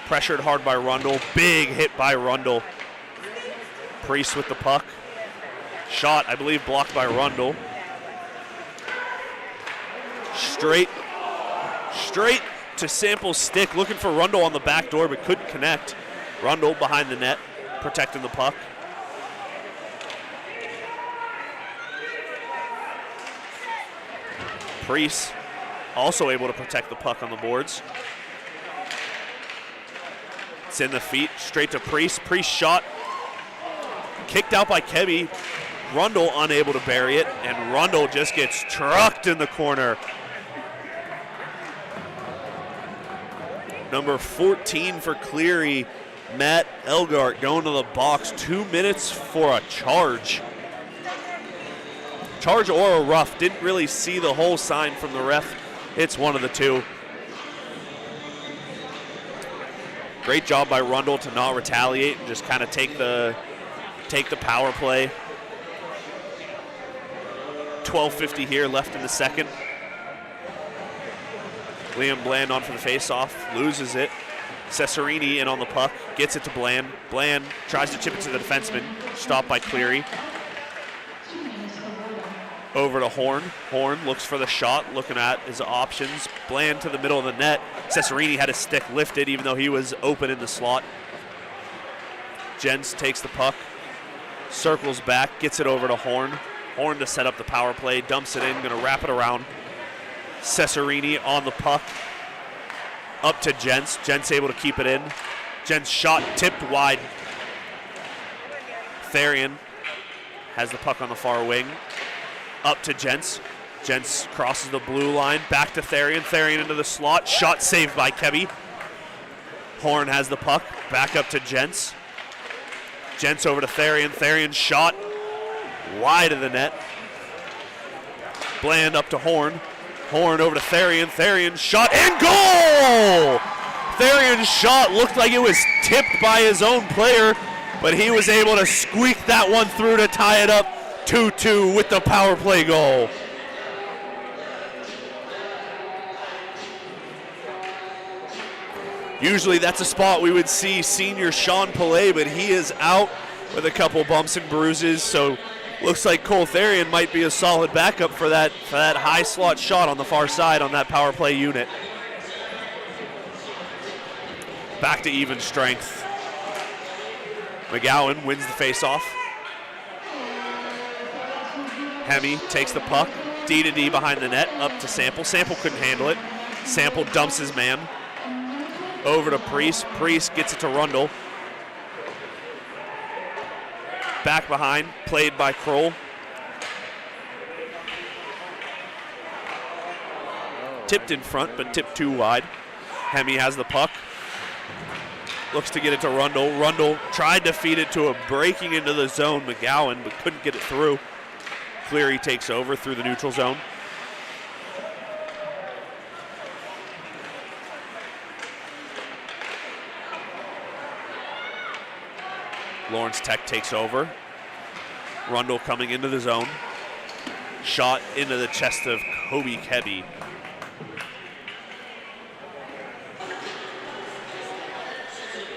Pressured hard by Rundle. Big hit by Rundle. Priest with the puck. Shot, I believe, blocked by Rundle. Straight to Sample's stick. Looking for Rundle on the back door, but couldn't connect. Rundle behind the net, protecting the puck. Priest also able to protect the puck on the boards. It's in the feet, straight to Priest. Priest shot, kicked out by Kebby. Rundle unable to bury it, and Rundle just gets trucked in the corner. Number 14 for Cleary, Matt Elgart, going to the box. 2 minutes for a charge. Charge or a rough. Didn't really see the whole sign from the ref. It's one of the two. Great job by Rundle to not retaliate and just kind of take the power play. 12:50 here left in the second. Liam Bland on for the faceoff, loses it. Cesarini in on the puck, gets it to Bland. Bland tries to chip it to the defenseman, stopped by Cleary. Over to Horn. Horn looks for the shot, looking at his options. Bland to the middle of the net. Cesarini had his stick lifted even though he was open in the slot. Jens takes the puck, circles back, gets it over to Horn. Horn to set up the power play, dumps it in, gonna wrap it around. Cesarini on the puck, up to Jens. Jens able to keep it in. Jens shot tipped wide. Therian has the puck on the far wing, up to Jens. Jens crosses the blue line, back to Therian. Therian into the slot, shot saved by Kebby. Horn has the puck, back up to Jens. Jens over to Therian. Therian shot wide of the net. Bland up to Horn. Horn over to Therian. Therian shot and goal! Therian's shot looked like it was tipped by his own player, but he was able to squeak that one through to tie it up 2-2 with the power play goal. Usually that's a spot we would see senior Sean Pillay, but he is out with a couple bumps and bruises, so looks like Cole Therian might be a solid backup for that high slot shot on the far side on that power play unit. Back to even strength. McGowan wins the faceoff. Hemi takes the puck, D to D behind the net, up to Sample. Sample couldn't handle it. Sample dumps his man. Over to Priest. Priest gets it to Rundle. Back behind, played by Kroll. Tipped in front, but tipped too wide. Hemi has the puck. Looks to get it to Rundle. Rundle tried to feed it to a breaking into the zone, McGowan, but couldn't get it through. Cleary takes over through the neutral zone. Lawrence Tech takes over. Rundle coming into the zone. Shot into the chest of Kobe Kebby.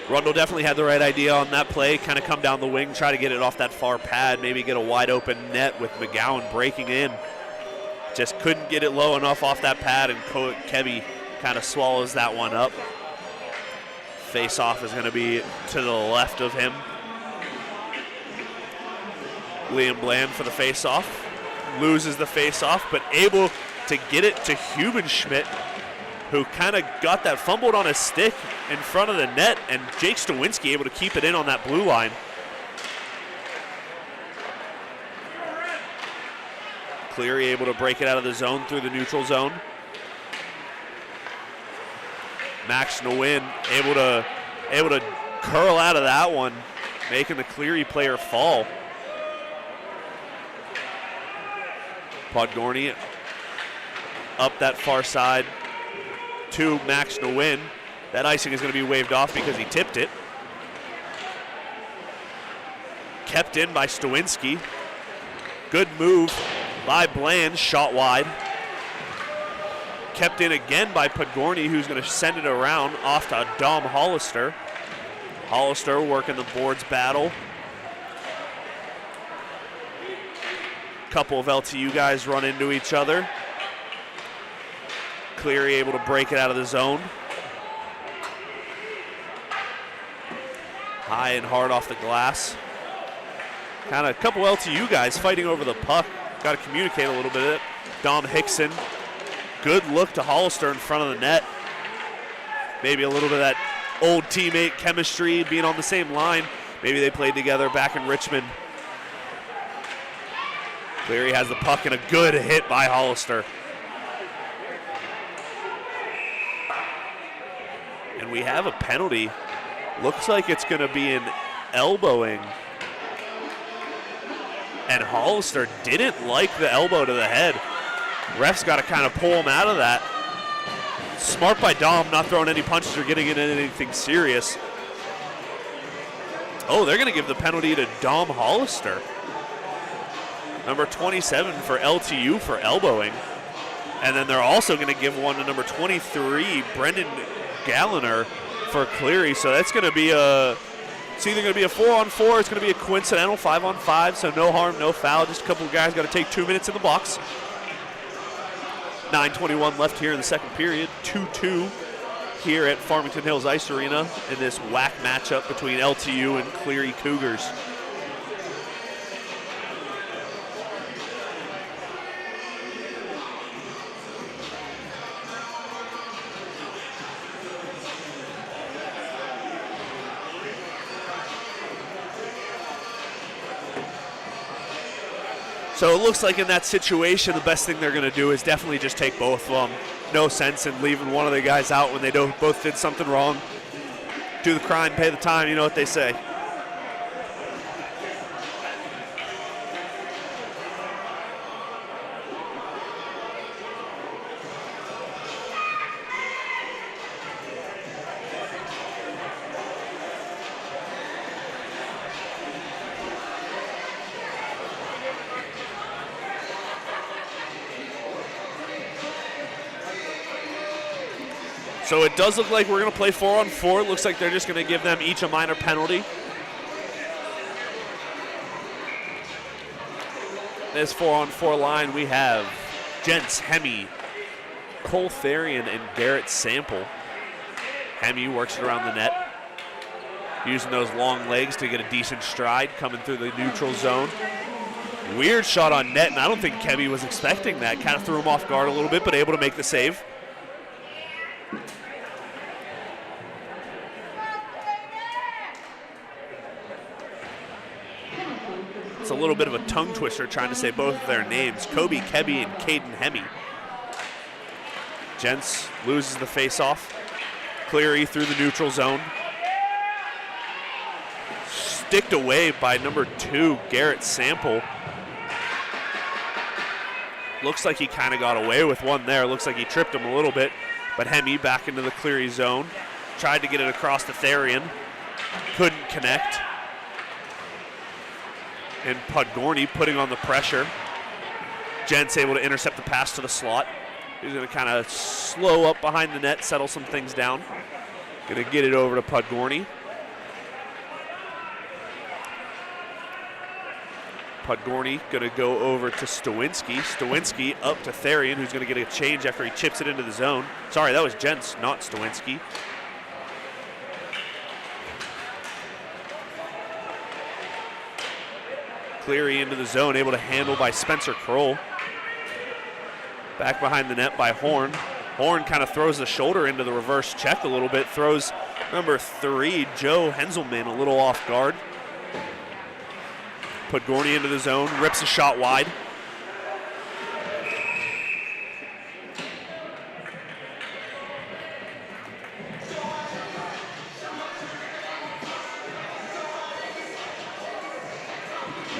Rundle definitely had the right idea on that play. Kind of come down the wing, try to get it off that far pad, maybe get a wide open net with McGowan breaking in. Just couldn't get it low enough off that pad, and Kebby kind of swallows that one up. Face-off is going to be to the left of him. Liam Bland for the face-off. Loses the face-off, but able to get it to Hubenschmidt, who kind of got that fumbled on his stick in front of the net, and Jake Stawinski able to keep it in on that blue line. Cleary able to break it out of the zone through the neutral zone. Max Nguyen able to curl out of that one, making the Cleary player fall. Podgorny up that far side to Max Nguyen. That icing is going to be waved off because he tipped it. Kept in by Stawinski. Good move by Bland, shot wide. Kept in again by Podgorny, who's going to send it around off to Dom Hollister. Hollister working the boards battle. Couple of LTU guys run into each other. Cleary able to break it out of the zone. High and hard off the glass. Kind of a couple LTU guys fighting over the puck. Got to communicate a little bit. Dom Hickson. Good look to Hollister in front of the net. Maybe a little bit of that old teammate chemistry, being on the same line. Maybe they played together back in Richmond. Cleary has the puck and a good hit by Hollister. And we have a penalty. Looks like it's going to be an elbowing. And Hollister didn't like the elbow to the head. Ref's got to kind of pull him out of that. Smart by Dom, not throwing any punches or getting into anything serious. Oh, they're going to give the penalty to Dom Hollister. Number 27 for LTU for elbowing. And then they're also going to give one to number 23, Brendan Galliner, for Cleary. So that's going to be it's either going to be a 4-on-4, it's going to be a coincidental 5-on-5, so no harm, no foul. Just a couple of guys got to take 2 minutes in the box. 9:21 left here in the second period. 2-2 here at Farmington Hills Ice Arena in this whack matchup between LTU and Cleary Cougars. So it looks like in that situation, the best thing they're going to do is definitely just take both of them. No sense in leaving one of the guys out when they both did something wrong. Do the crime, pay the time, you know what they say. So it does look like we're going to play 4-on-4. It looks like they're just going to give them each a minor penalty. This 4-on-4 line, we have Jentz, Hemme, Cole Therian, and Garrett Sample. Hemme works it around the net, using those long legs to get a decent stride, coming through the neutral zone. Weird shot on net, and I don't think Hemme was expecting that. Kind of threw him off guard a little bit, but able to make the save. It's a little bit of a tongue twister trying to say both of their names. Kobe Kebby and Caden Hemme. Jentz loses the faceoff. Cleary through the neutral zone. Sticked away by number 2, Garrett Sample. Looks like he kind of got away with one there. Looks like he tripped him a little bit. But Hemme back into the Cleary zone. Tried to get it across to Therian. Couldn't connect. And Podgorny putting on the pressure. Jentz able to intercept the pass to the slot. He's going to kind of slow up behind the net, settle some things down. Going to get it over to Podgorny. Podgorny going to go over to Stawinski. Stawinski up to Therian, who's going to get a change after he chips it into the zone. Sorry, that was Jentz, not Stawinski. Cleary into the zone, able to handle by Spencer Kroll. Back behind the net by Horn. Horn kind of throws the shoulder into the reverse check a little bit, throws number 3, Joe Henselman, a little off guard. Podgorny into the zone, rips a shot wide.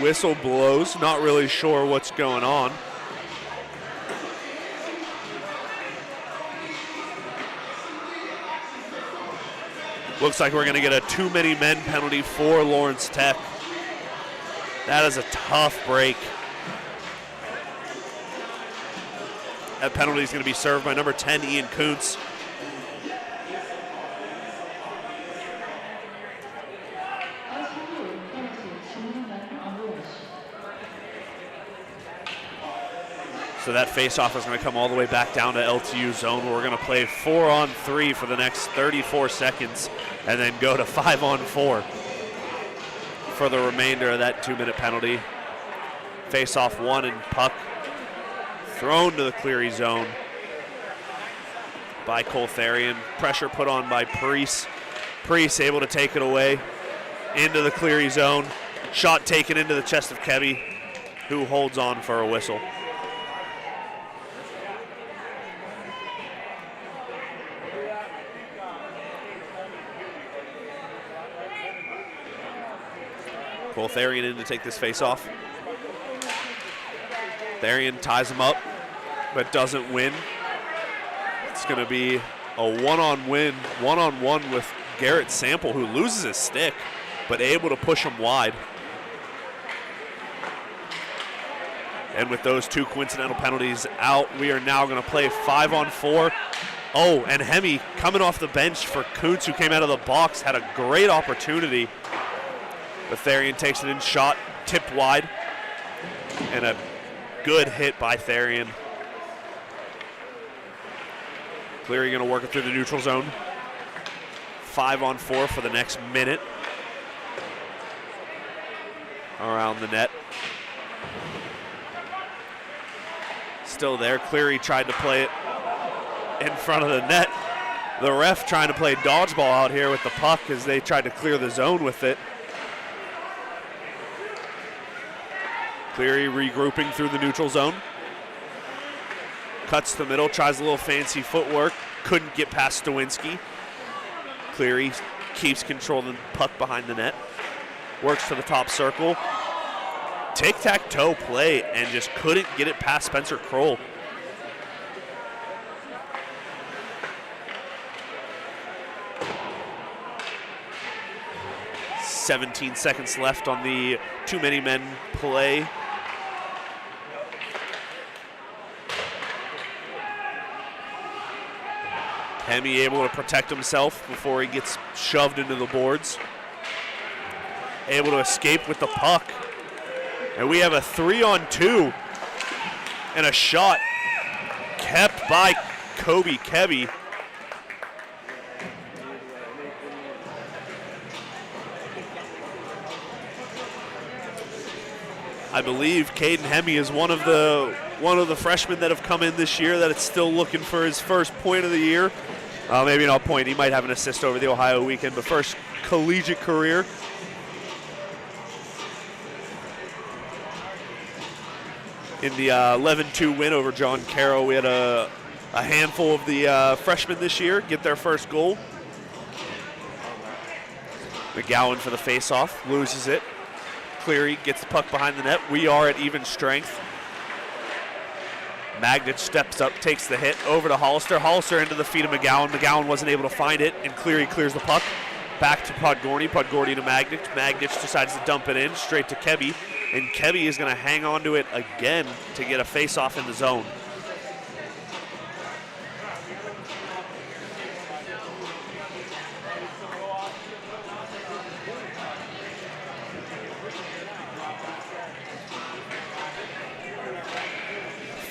Whistle blows, not really sure what's going on. Looks like we're going to get a too many men penalty for Lawrence Tech. That is a tough break. That penalty is going to be served by number 10, Ian Kuntz. So that face-off is going to come all the way back down to LTU zone, where we're going to play 4-on-3 for the next 34 seconds and then go to 5-on-4 for the remainder of that 2-minute penalty. Face-off 1 and puck thrown to the Cleary zone by Cole Therian. Pressure put on by Parise Priest able to take it away into the Cleary zone. Shot taken into the chest of Kebby, who holds on for a whistle. Pull Therian in to take this face off. Therian ties him up, but doesn't win. It's going to be a one-on-one with Garrett Sample, who loses his stick, but able to push him wide. And with those two coincidental penalties out, we are now going to play 5-on-4. Oh, and Hemi coming off the bench for Kuntz, who came out of the box, had a great opportunity. But Therian takes it in, shot, tipped wide, and a good hit by Therian. Cleary going to work it through the neutral zone. 5-on-4 for the next minute. Around the net. Still there. Cleary tried to play it in front of the net. The ref trying to play dodgeball out here with the puck as they tried to clear the zone with it. Cleary regrouping through the neutral zone. Cuts to the middle, tries a little fancy footwork. Couldn't get past Stawinski. Cleary keeps control of the puck behind the net. Works to the top circle. Tic-tac-toe play and just couldn't get it past Spencer Kroll. "17 seconds left on the too many men play. Hemi able to protect himself before he gets shoved into the boards. Able to escape with the puck. And we have a 3-on-2 and a shot kept by Kobe Kebby. I believe Caden Hemi is one of the freshmen that have come in this year that is still looking for his first point of the year. Maybe not point, he might have an assist over the Ohio weekend, but first collegiate career. In the 11-2 win over John Carroll, we had a handful of the freshmen this year get their first goal. McGowan for the face-off, loses it. Cleary gets the puck behind the net. We are at even strength. Magnich steps up, takes the hit over to Hollister. Hollister into the feet of McGowan. McGowan wasn't able to find it, and Cleary clears the puck. Back to Podgorny. Podgorny to Magnich. Magnich decides to dump it in straight to Kebby, and Kebby is going to hang on to it again to get a face-off in the zone.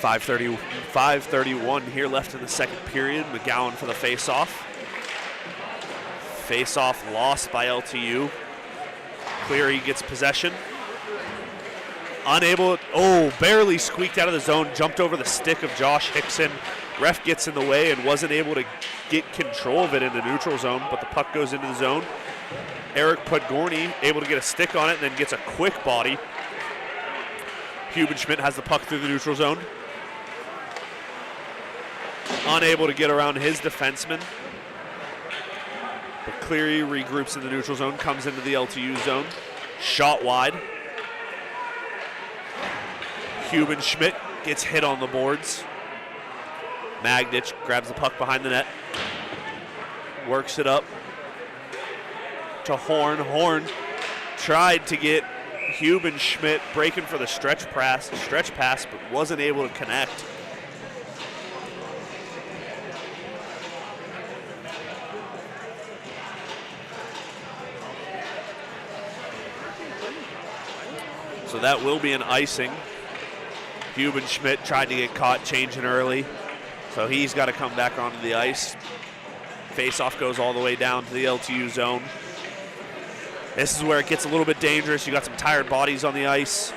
.531 here left in the second period. McGowan for the face-off. Face-off lost by LTU. Cleary gets possession. Unable, barely squeaked out of the zone, jumped over the stick of Josh Hickson. Ref gets in the way and wasn't able to get control of it in the neutral zone, but the puck goes into the zone. Eric Podgorny able to get a stick on it and then gets a quick body. Hubenschmidt has the puck through the neutral zone. Unable to get around his defenseman. But Cleary regroups in the neutral zone, comes into the LTU zone. Shot wide. Hubenschmidt gets hit on the boards. Magnich grabs the puck behind the net. Works it up to Horn. Horn tried to get Hubenschmidt breaking for the stretch pass, but wasn't able to connect. So that will be an icing. Hubenschmidt tried to get caught changing early, so he's got to come back onto the ice. Face-off goes all the way down to the LTU zone. This is where it gets a little bit dangerous. You got some tired bodies on the ice.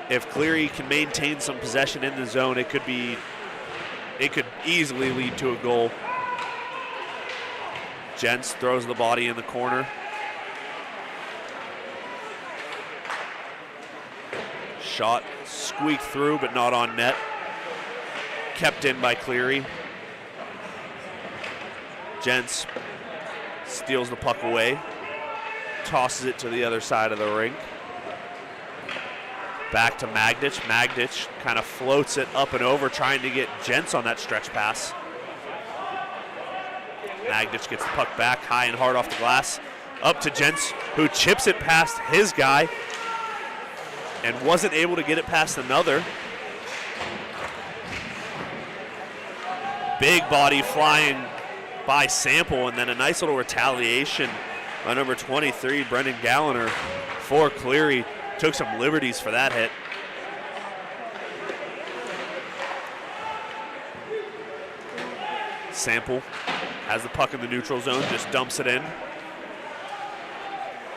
If Cleary can maintain some possession in the zone, it could easily lead to a goal. Gents throws the body in the corner. Shot squeaked through, but not on net. Kept in by Cleary. Gents steals the puck away. Tosses it to the other side of the rink. Back to Magdich. Magdich kind of floats it up and over, trying to get Gents on that stretch pass. Magdich gets the puck back, high and hard off the glass. Up to Gents, who chips it past his guy and wasn't able to get it past another. Big body flying by Sample, and then a nice little retaliation by number 23, Brendan Galliner, for Cleary. Took some liberties for that hit. Sample has the puck in the neutral zone, just dumps it in.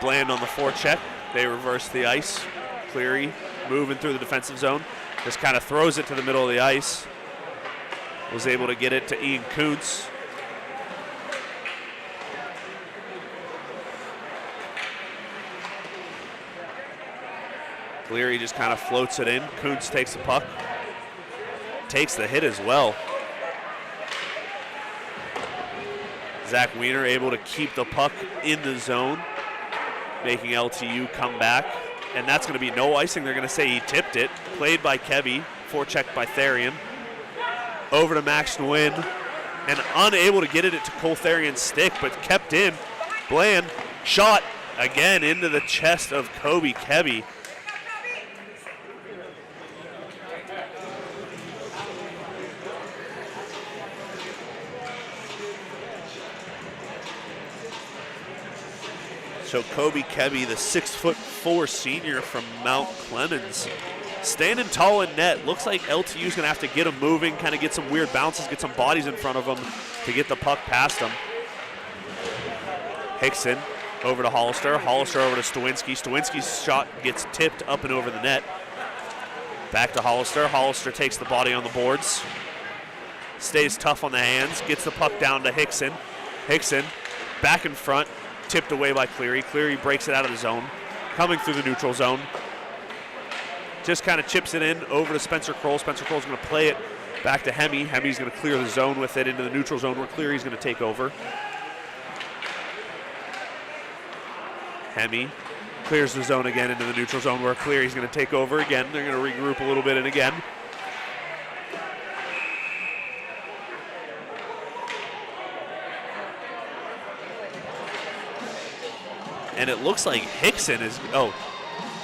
Bland on the forecheck. They reverse the ice. Cleary moving through the defensive zone. Just kind of throws it to the middle of the ice. Was able to get it to Ian Kuntz. Cleary just kind of floats it in. Kuntz takes the puck. Takes the hit as well. Zach Wiener able to keep the puck in the zone, making LTU come back. And that's going to be no icing. They're going to say he tipped it. Played by Kevy, forechecked by Therian. Over to Max Nguyen, and unable to get it to Cole Therian's stick, but kept in. Bland shot again into the chest of Kobe Kevy. So Kobe Kebby, the 6'4" senior from Mount Clemens, standing tall in net. Looks like LTU's gonna have to get him moving, kind of get some weird bounces, get some bodies in front of him to get the puck past him. Hickson over to Hollister. Hollister over to Stawinski. Stawinski's shot gets tipped up and over the net. Back to Hollister. Hollister takes the body on the boards. Stays tough on the hands, gets the puck down to Hickson. Hickson back in front. Tipped away by Cleary. Cleary breaks it out of the zone. Coming through the neutral zone. Just kind of chips it in over to Spencer Kroll. Spencer Kroll's going to play it back to Hemi. Hemi's going to clear the zone with it into the neutral zone where Cleary's going to take over. Hemi clears the zone again into the neutral zone where Cleary's going to take over again. They're going to regroup a little bit and again. And it looks like Hickson is going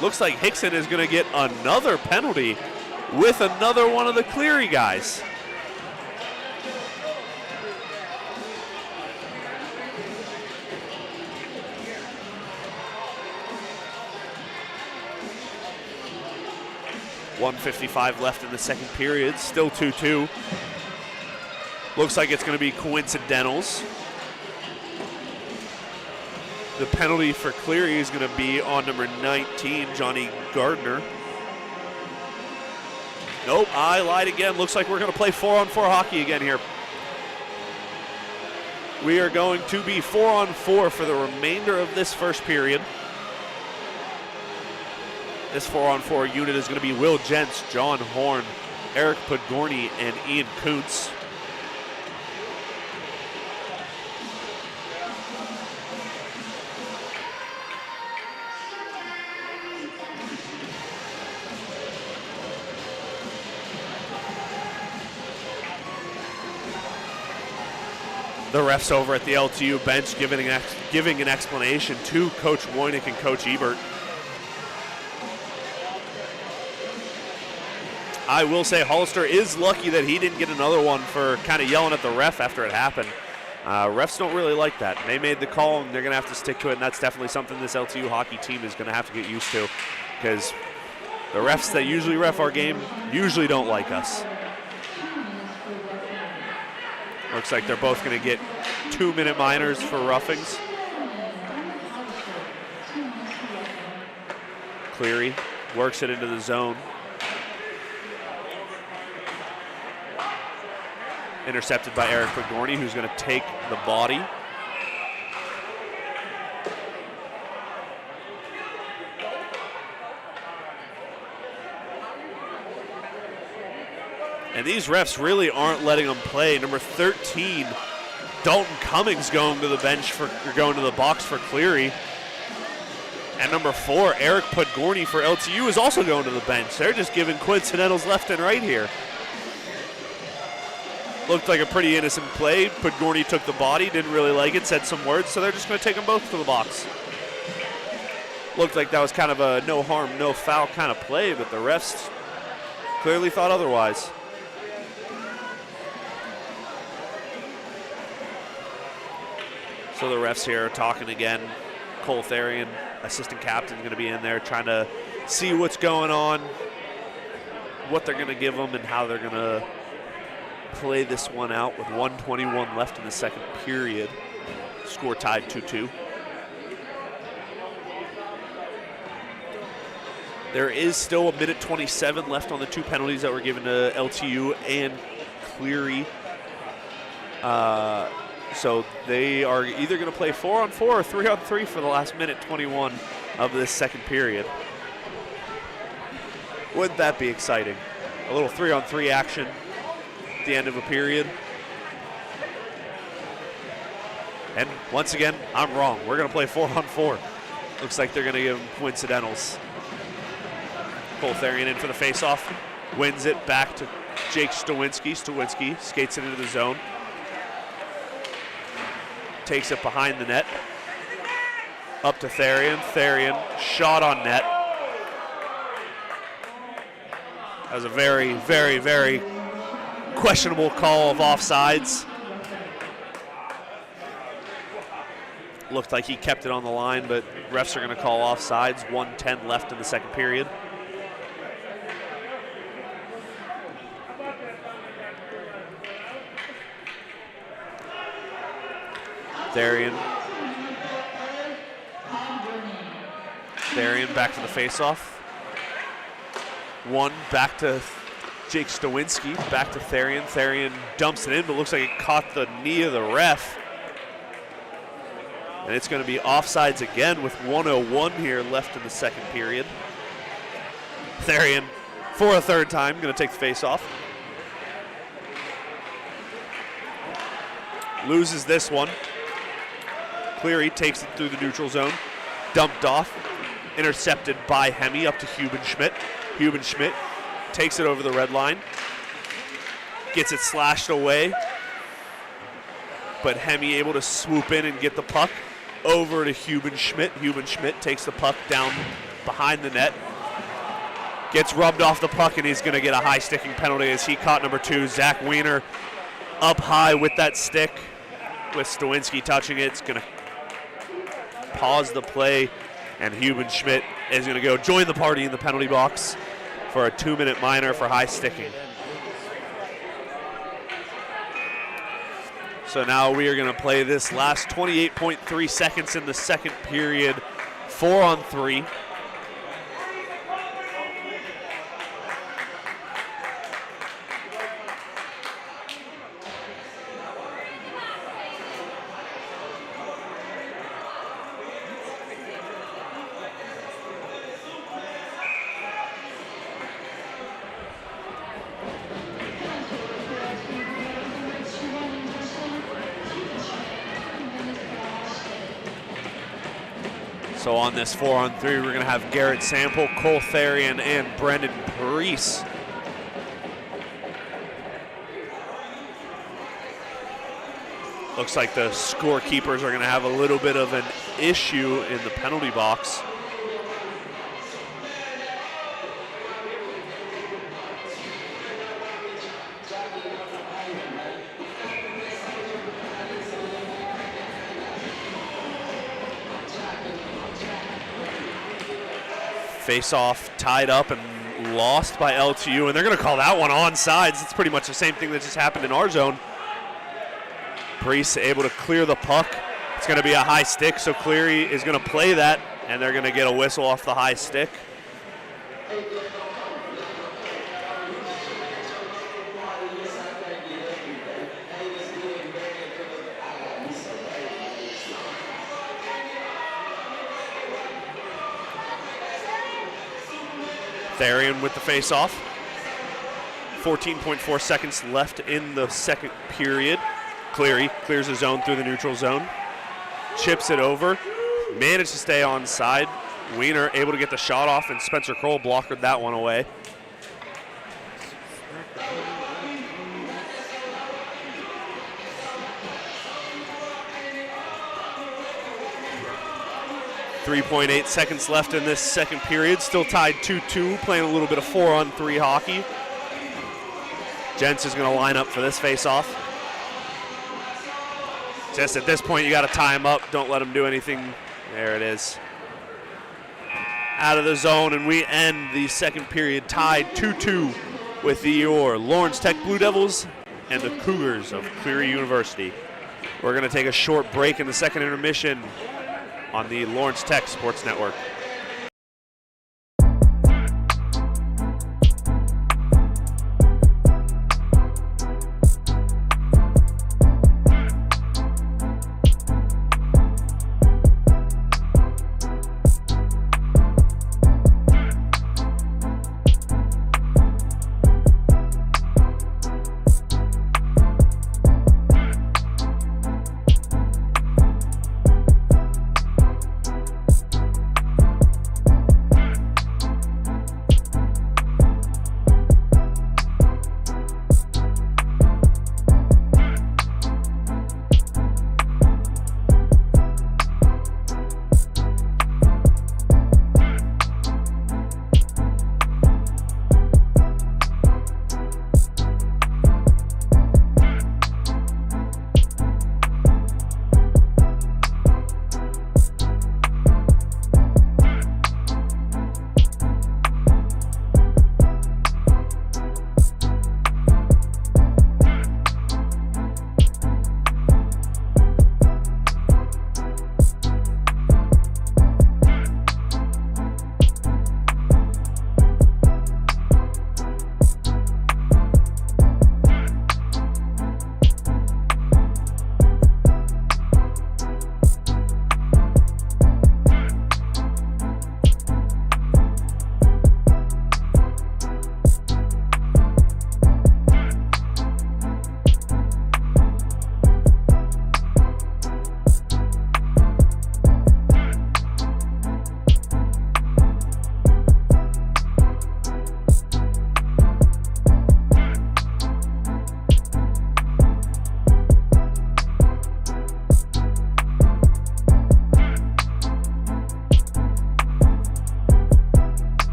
to get another penalty with another one of the Cleary guys. .155 left in the second period, still 2-2. Looks like it's going to be coincidentals. The penalty for Cleary is going to be on number 19, Johnny Gardner. Nope, I lied again. Looks like we're going to play 4-on-4 hockey again here. We are going to be 4-on-4 for the remainder of this first period. This 4-on-4 unit is going to be Will Gents, John Horn, Eric Podgorny, and Ian Kuntz. The refs over at the LTU bench giving an explanation to Coach Woynick and Coach Ebert. I will say Hollister is lucky that he didn't get another one for kind of yelling at the ref after it happened. Refs don't really like that. They made the call and they're going to have to stick to it, and that's definitely something this LTU hockey team is going to have to get used to, because the refs that usually ref our game usually don't like us. Looks like they're both going to get 2-minute minors for roughings. Cleary works it into the zone. Intercepted by Eric Podgorny, who's going to take the body. And these refs really aren't letting them play. Number 13, Dalton Cummings going to the box for Cleary. And number 4, Eric Podgorny for LTU is also going to the bench. They're just giving coincidentals left and right here. Looked like a pretty innocent play. Podgorny took the body, didn't really like it, said some words, so they're just going to take them both to the box. Looked like that was kind of a no harm, no foul kind of play, but the refs clearly thought otherwise. So the refs here are talking again. Cole Therian, assistant captain, is going to be in there trying to see what's going on, what they're going to give them, and how they're going to play this one out with 1:21 left in the second period. Score tied 2-2. There is still 1:27 left on the 2 penalties that were given to LTU and Cleary. So they are either going to play 4-on-4 or 3-on-3 for the last 1:21 of this second period. Wouldn't that be exciting? A little 3-on-3 action at the end of a period. And once again, I'm wrong. We're going to play 4-on-4. Looks like they're going to give them coincidentals. Cole Therian in for the faceoff. Wins it back to Jake Stawinski. Stawinski skates it into the zone. Takes it behind the net. Up to Therian. Therian, shot on net. That was a very, very, very questionable call of offsides. Looked like he kept it on the line, but refs are going to call offsides. 1:10 left in the second period. Therian back to the faceoff. One back to Jake Stawinski, back to Therian. Therian dumps it in, but looks like it caught the knee of the ref. And it's going to be offsides again with 1:01 here left in the second period. Therian, for a third time, going to take the faceoff. Loses this one. Cleary takes it through the neutral zone, dumped off, intercepted by Hemme up to Hubenschmidt. Hubenschmidt takes it over the red line, gets it slashed away, but Hemme able to swoop in and get the puck over to Hubenschmidt. Hubenschmidt takes the puck down behind the net, gets rubbed off the puck, and he's going to get a high sticking penalty as he caught number 2, Zach Wiener, up high with that stick. With Stawinski touching it, it's going to pause the play, and Hubenschmidt is going to go join the party in the penalty box for a 2-minute minor for high sticking. So now we are going to play this last 28.3 seconds in the second period, 4-on-3. So on this 4-on-3, we're going to have Garrett Sample, Cole Therian, and Brendan Parise. Looks like the scorekeepers are going to have a little bit of an issue in the penalty box. Face-off tied up and lost by LTU, and they're going to call that one onside. It's pretty much the same thing that just happened in our zone. Priest able to clear the puck. It's going to be a high stick, so Cleary is going to play that, and they're going to get a whistle off the high stick. Therian with the face-off. 14.4 seconds left in the second period. Cleary clears the zone through the neutral zone. Chips it over. Managed to stay onside. Wiener able to get the shot off, and Spencer Kroll blocked that one away. .8 seconds left in this second period. Still tied 2-2, playing a little bit of 4-on-3 hockey. Jentz is going to line up for this face-off. Just at this point, you got to tie him up. Don't let him do anything. There it is. Out of the zone, and we end the second period tied 2-2 with your Lawrence Tech Blue Devils and the Cougars of Cleary University. We're going to take a short break in the second intermission on the Lawrence Tech Sports Network.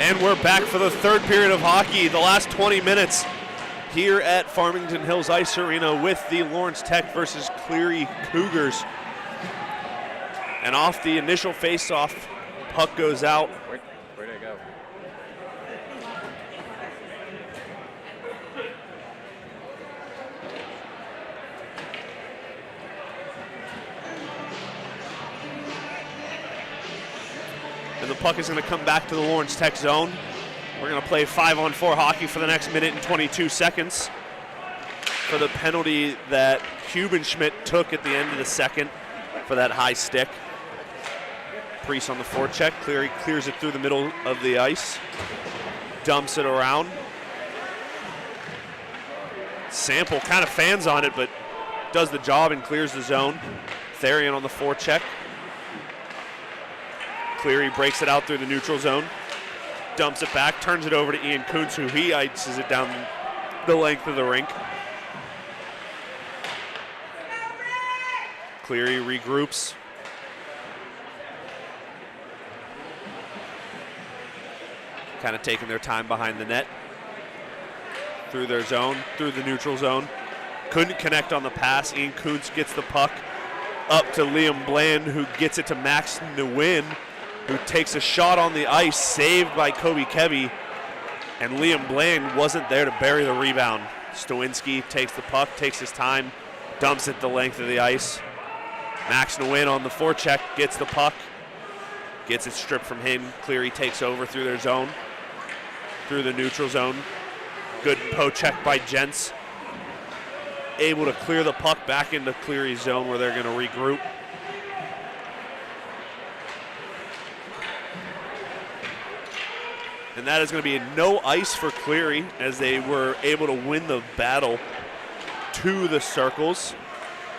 And we're back for the third period of hockey, the last 20 minutes here at Farmington Hills Ice Arena with the Lawrence Tech versus Cleary Cougars. And off the initial face-off, puck goes out. Where'd it go? And the puck is going to come back to the Lawrence Tech zone. We're going to play 5-on-4 hockey for the next minute and 22 seconds for the penalty that Hubenschmidt took at the end of the second for that high stick. Priest on the forecheck. Cleary clears it through the middle of the ice. Dumps it around. Sample kind of fans on it, but does the job and clears the zone. Therian on the forecheck. Cleary breaks it out through the neutral zone, dumps it back, turns it over to Ian Kuntz, who he ices it down the length of the rink. Cleary regroups. Kind of taking their time behind the net. Through their zone, through the neutral zone. Couldn't connect on the pass. Ian Kuntz gets the puck up to Liam Bland, who gets it to Max Nguyen, who takes a shot on the ice, saved by Kobe Kebby, and Liam Bland wasn't there to bury the rebound. Stawinski takes the puck, takes his time, dumps it the length of the ice. Max Nguyen on the forecheck, gets the puck, gets it stripped from him. Cleary takes over through their zone, through the neutral zone. Good poke-check by Jentz. Able to clear the puck back into Cleary's zone where they're going to regroup. And that is going to be no ice for Cleary as they were able to win the battle to the circles.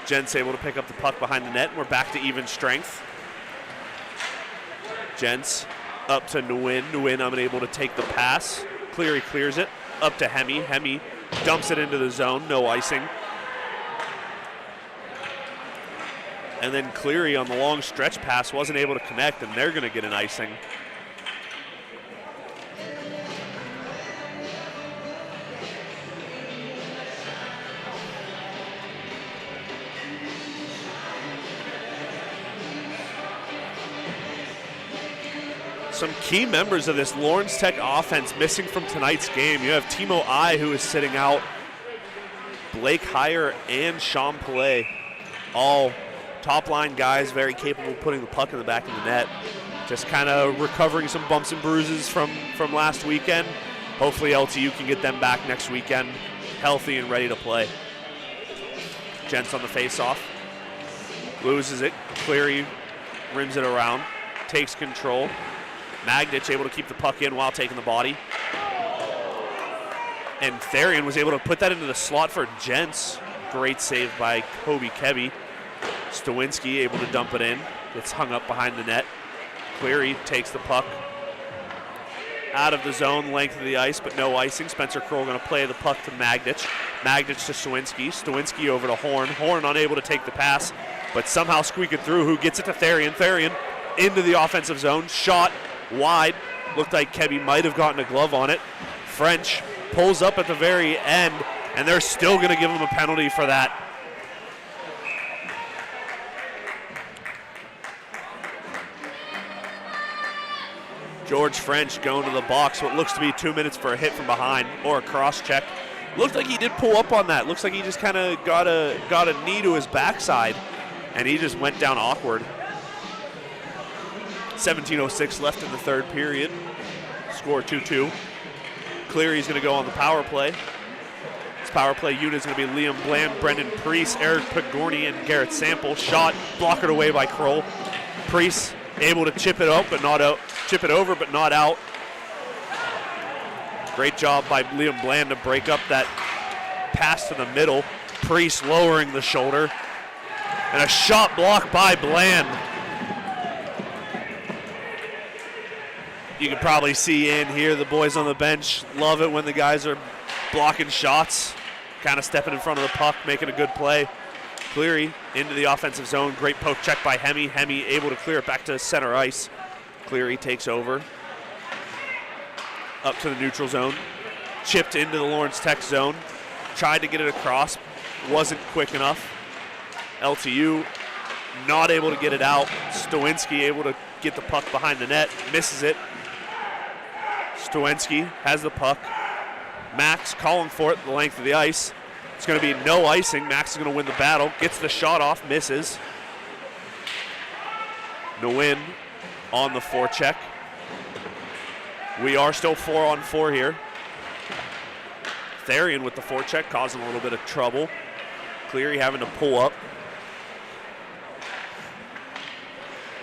Jentz able to pick up the puck behind the net, and we're back to even strength. Jentz up to Nguyen. Nguyen unable to take the pass. Cleary clears it up to Hemi. Hemi dumps it into the zone, no icing. And then Cleary on the long stretch pass wasn't able to connect, and they're going to get an icing. Some key members of this Lawrence Tech offense missing from tonight's game. You have Timo I, who is sitting out. Blake Heyer and Sean Pillay, all top-line guys, very capable of putting the puck in the back of the net. Just kind of recovering some bumps and bruises from last weekend. Hopefully LTU can get them back next weekend, healthy and ready to play. Jentz on the face-off. Loses it. Cleary rims it around. Takes control. Magnich able to keep the puck in while taking the body. And Therian was able to put that into the slot for Jentz. Great save by Kobe Kebby. Stawinski able to dump it in. Gets hung up behind the net. Cleary takes the puck out of the zone, length of the ice, but no icing. Spencer Kroll going to play the puck to Magnich. Magnich to Stawinski. Stawinski over to Horn. Horn unable to take the pass, but somehow squeak it through. Who gets it to Therian? Therian into the offensive zone. Shot wide. Looked like Kebby might have gotten a glove on it. French pulls up at the very end, and they're still going to give him a penalty for that. George French going to the box. What looks to be 2 minutes for a hit from behind or a cross check. Looked like he did pull up on that. Looks like he just kind of got a knee to his backside, and he just went down awkward. 17:06 left in the third period. Score 2-2. Cleary's going to go on the power play. This power play unit is going to be Liam Bland, Brendan Priest, Eric Pagorni, and Garrett Sample. Shot blocked away by Kroll. Priest able to chip it up, but not out. Chip it over, but not out. Great job by Liam Bland to break up that pass to the middle. Priest lowering the shoulder. And a shot blocked by Bland. You can probably see in here the boys on the bench love it when the guys are blocking shots, kind of stepping in front of the puck, making a good play. Cleary into the offensive zone. Great poke check by Hemi. Hemi able to clear it back to center ice. Cleary takes over. up to the neutral zone. Chipped into the Lawrence Tech zone. Tried to get it across. Wasn't quick enough. LTU not able to get it out. Stowinski able to get the puck behind the net. Misses it. Stowinski has the puck. Max calling for it the length of the ice. It's going to be no icing. Max is going to win the battle. Gets the shot off. Misses. Nguyen on the forecheck. We are still 4-on-4 here. Therian with the forecheck, causing a little bit of trouble. Cleary having to pull up.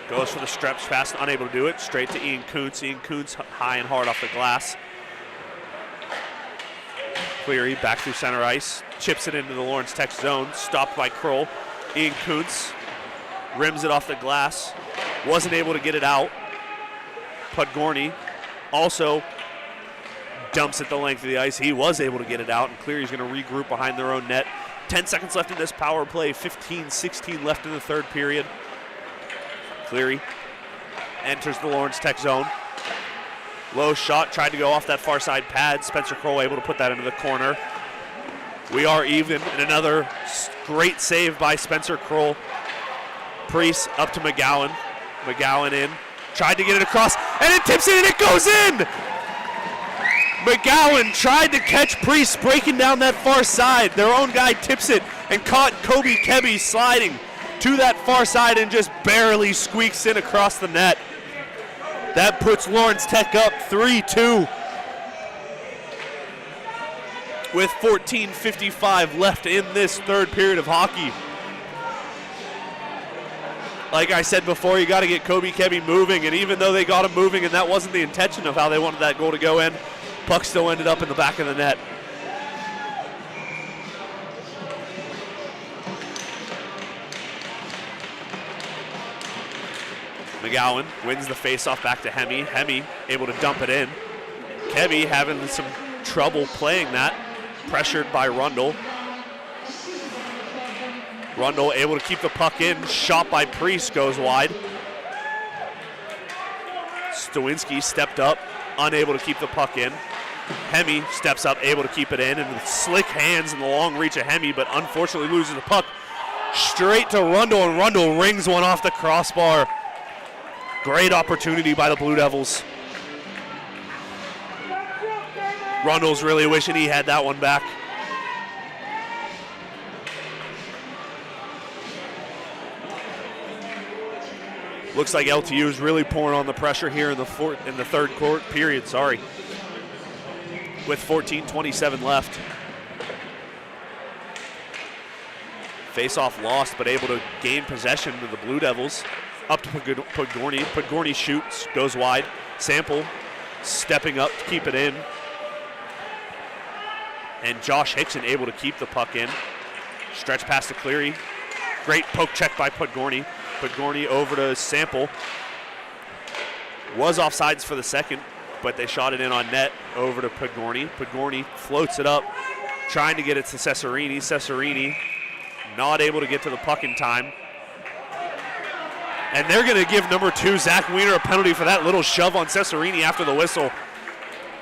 Goes for the stretch pass, unable to do it. Straight to Ian Kuntz. Ian Kuntz high and hard off the glass. Cleary back through center ice. Chips it into the Lawrence Tech zone. Stopped by Kroll. Ian Kuntz rims it off the glass. Wasn't able to get it out. Podgorny also dumps it the length of the ice. He was able to get it out, and Cleary's going to regroup behind their own net. 10 seconds left in this power play. 15-16 left in the third period. Cleary enters the Lawrence Tech zone. Low shot, tried to go off that far side pad. Spencer Kroll able to put that into the corner. We are even, and another great save by Spencer Kroll. Priest up to McGowan. McGowan in. Tried to get it across, and it tips in, and it goes in! McGowan tried to catch Priest breaking down that far side. Their own guy tips it and caught Kobe Kebby sliding to that far side and just barely squeaks in across the net. That puts Lawrence Tech up 3-2 with 14:55 left in this third period of hockey. Like I said before, you got to get Kobe Kebby moving, and even though they got him moving and that wasn't the intention of how they wanted that goal to go in, puck still ended up in the back of the net. McGowan wins the faceoff back to Hemme. Hemme able to dump it in. Kebby having some trouble playing that, pressured by Rundle. Rundle able to keep the puck in. Shot by Priest goes wide. Stowinski stepped up, unable to keep the puck in. Hemme steps up, able to keep it in, and with slick hands and the long reach of Hemme, but unfortunately loses the puck straight to Rundle, and Rundle rings one off the crossbar. Great opportunity by the Blue Devils. Rundle's really wishing he had that one back. Looks like LTU is really pouring on the pressure here in the third period. With 14:27 left. Face-off lost, but able to gain possession to the Blue Devils. Up to Podgorny. Podgorny shoots, goes wide. Sample stepping up to keep it in. And Josh Hickson able to keep the puck in. Stretch pass to Cleary. Great poke check by Podgorny. Podgorny over to Sample. Was offsides for the second, but they shot it in on net over to Podgorny. Podgorny floats it up, trying to get it to Cesarini. Cesarini not able to get to the puck in time. And they're going to give number 2, Zach Wiener, a penalty for that little shove on Cesarini after the whistle.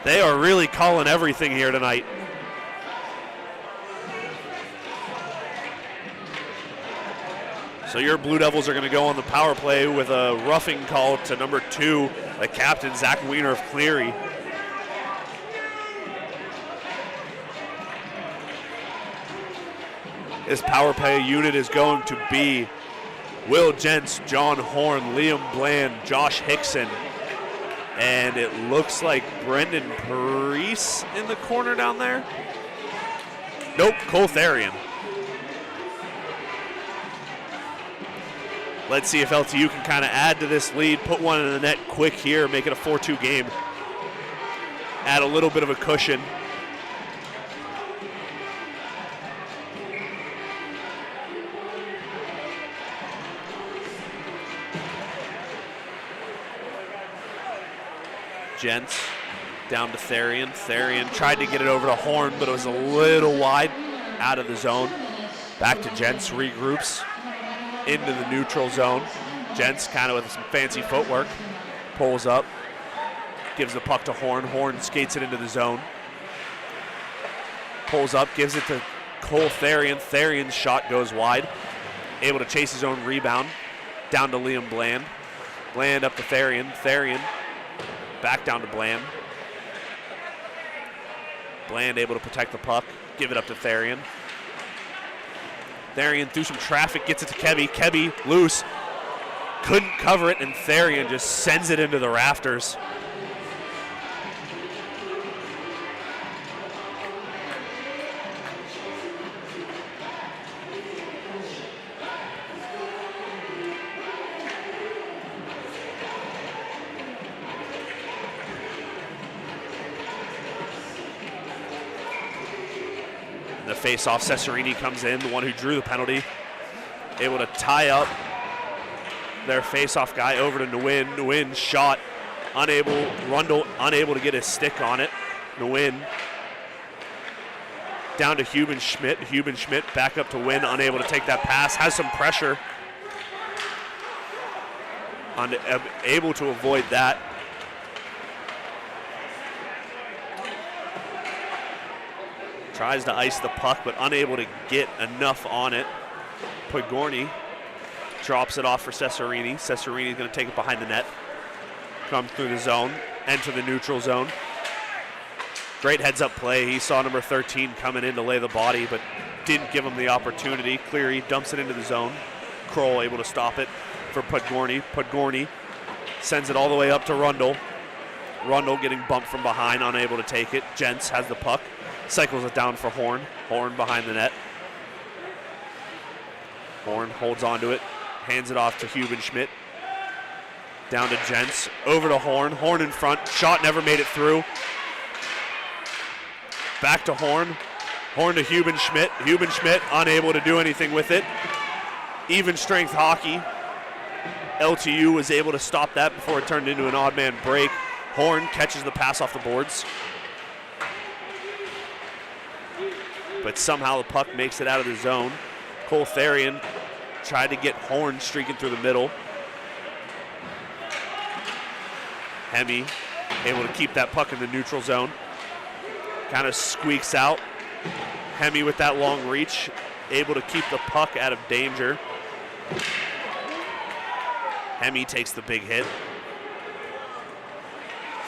They are really calling everything here tonight. So your Blue Devils are going to go on the power play with a roughing call to number 2, the captain, Zach Wiener of Cleary. This power play unit is going to be Will Jentz, John Horn, Liam Bland, Josh Hickson, and it looks like Brendan Priest in the corner down there. Nope, Cole Therian. Let's see if LTU can kind of add to this lead, put one in the net quick here, make it a 4-2 game. Add a little bit of a cushion. Jentz down to Therian. Therian tried to get it over to Horn, but it was a little wide out of the zone. Back to Jentz, regroups into the neutral zone. Jentz kind of with some fancy footwork, pulls up. Gives the puck to Horn. Horn skates it into the zone. Pulls up, gives it to Cole Therian. Therian's shot goes wide. Able to chase his own rebound. Down to Liam Bland. Bland up to Therian. Therian back down to Bland. Bland able to protect the puck. Give it up to Therian. Therian through some traffic, gets it to Kebby. Kebby loose. Couldn't cover it, and Therian just sends it into the rafters. The face-off, Cesarini comes in, the one who drew the penalty. Able to tie up their face-off guy over to Nguyen. Nguyen shot, Rundle unable to get his stick on it. Nguyen down to Hubenschmidt. Hubenschmidt back up to Nguyen, unable to take that pass. Has some pressure. Able to avoid that. Tries to ice the puck, but unable to get enough on it. Podgorny drops it off for Cesarini. Cesarini's going to take it behind the net. Come through the zone, enter the neutral zone. Great heads-up play. He saw number 13 coming in to lay the body, but didn't give him the opportunity. Cleary dumps it into the zone. Kroll able to stop it for Podgorny. Podgorny sends it all the way up to Rundle. Rundle getting bumped from behind, unable to take it. Jentz has the puck. Cycles it down for Horn. Horn behind the net. Horn holds onto it. Hands it off to Hubenschmidt. Down to Jentz. Over to Horn. Horn in front. Shot never made it through. Back to Horn. Horn to Hubenschmidt. Hubenschmidt unable to do anything with it. Even strength hockey. LTU was able to stop that before it turned into an odd man break. Horn catches the pass off the boards. But somehow the puck makes it out of the zone. Cole Therian tried to get Horn streaking through the middle. Hemi able to keep that puck in the neutral zone. Kind of squeaks out. Hemi with that long reach, able to keep the puck out of danger. Hemi takes the big hit.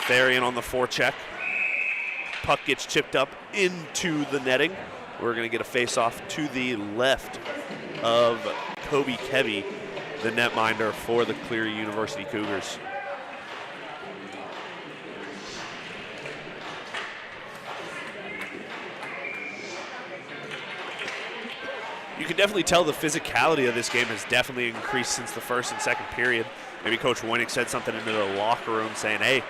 Therian on the forecheck. Puck gets chipped up into the netting. We're going to get a face-off to the left of Kobe Kebby, the netminder for the Cleary University Cougars. You can definitely tell the physicality of this game has definitely increased since the first and second period. Maybe Coach Woinick said something into the locker room saying, hey,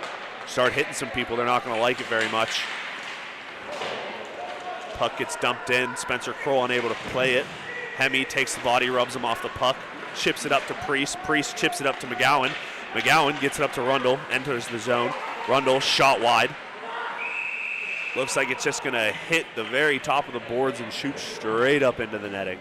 start hitting some people, they're not going to like it very much. Puck gets dumped in. Spencer Kroll unable to play it. Hemi takes the body, rubs him off the puck, chips it up to Priest. Priest chips it up to McGowan. McGowan gets it up to Rundle, enters the zone. Rundle shot wide. Looks like it's just going to hit the very top of the boards and shoot straight up into the netting.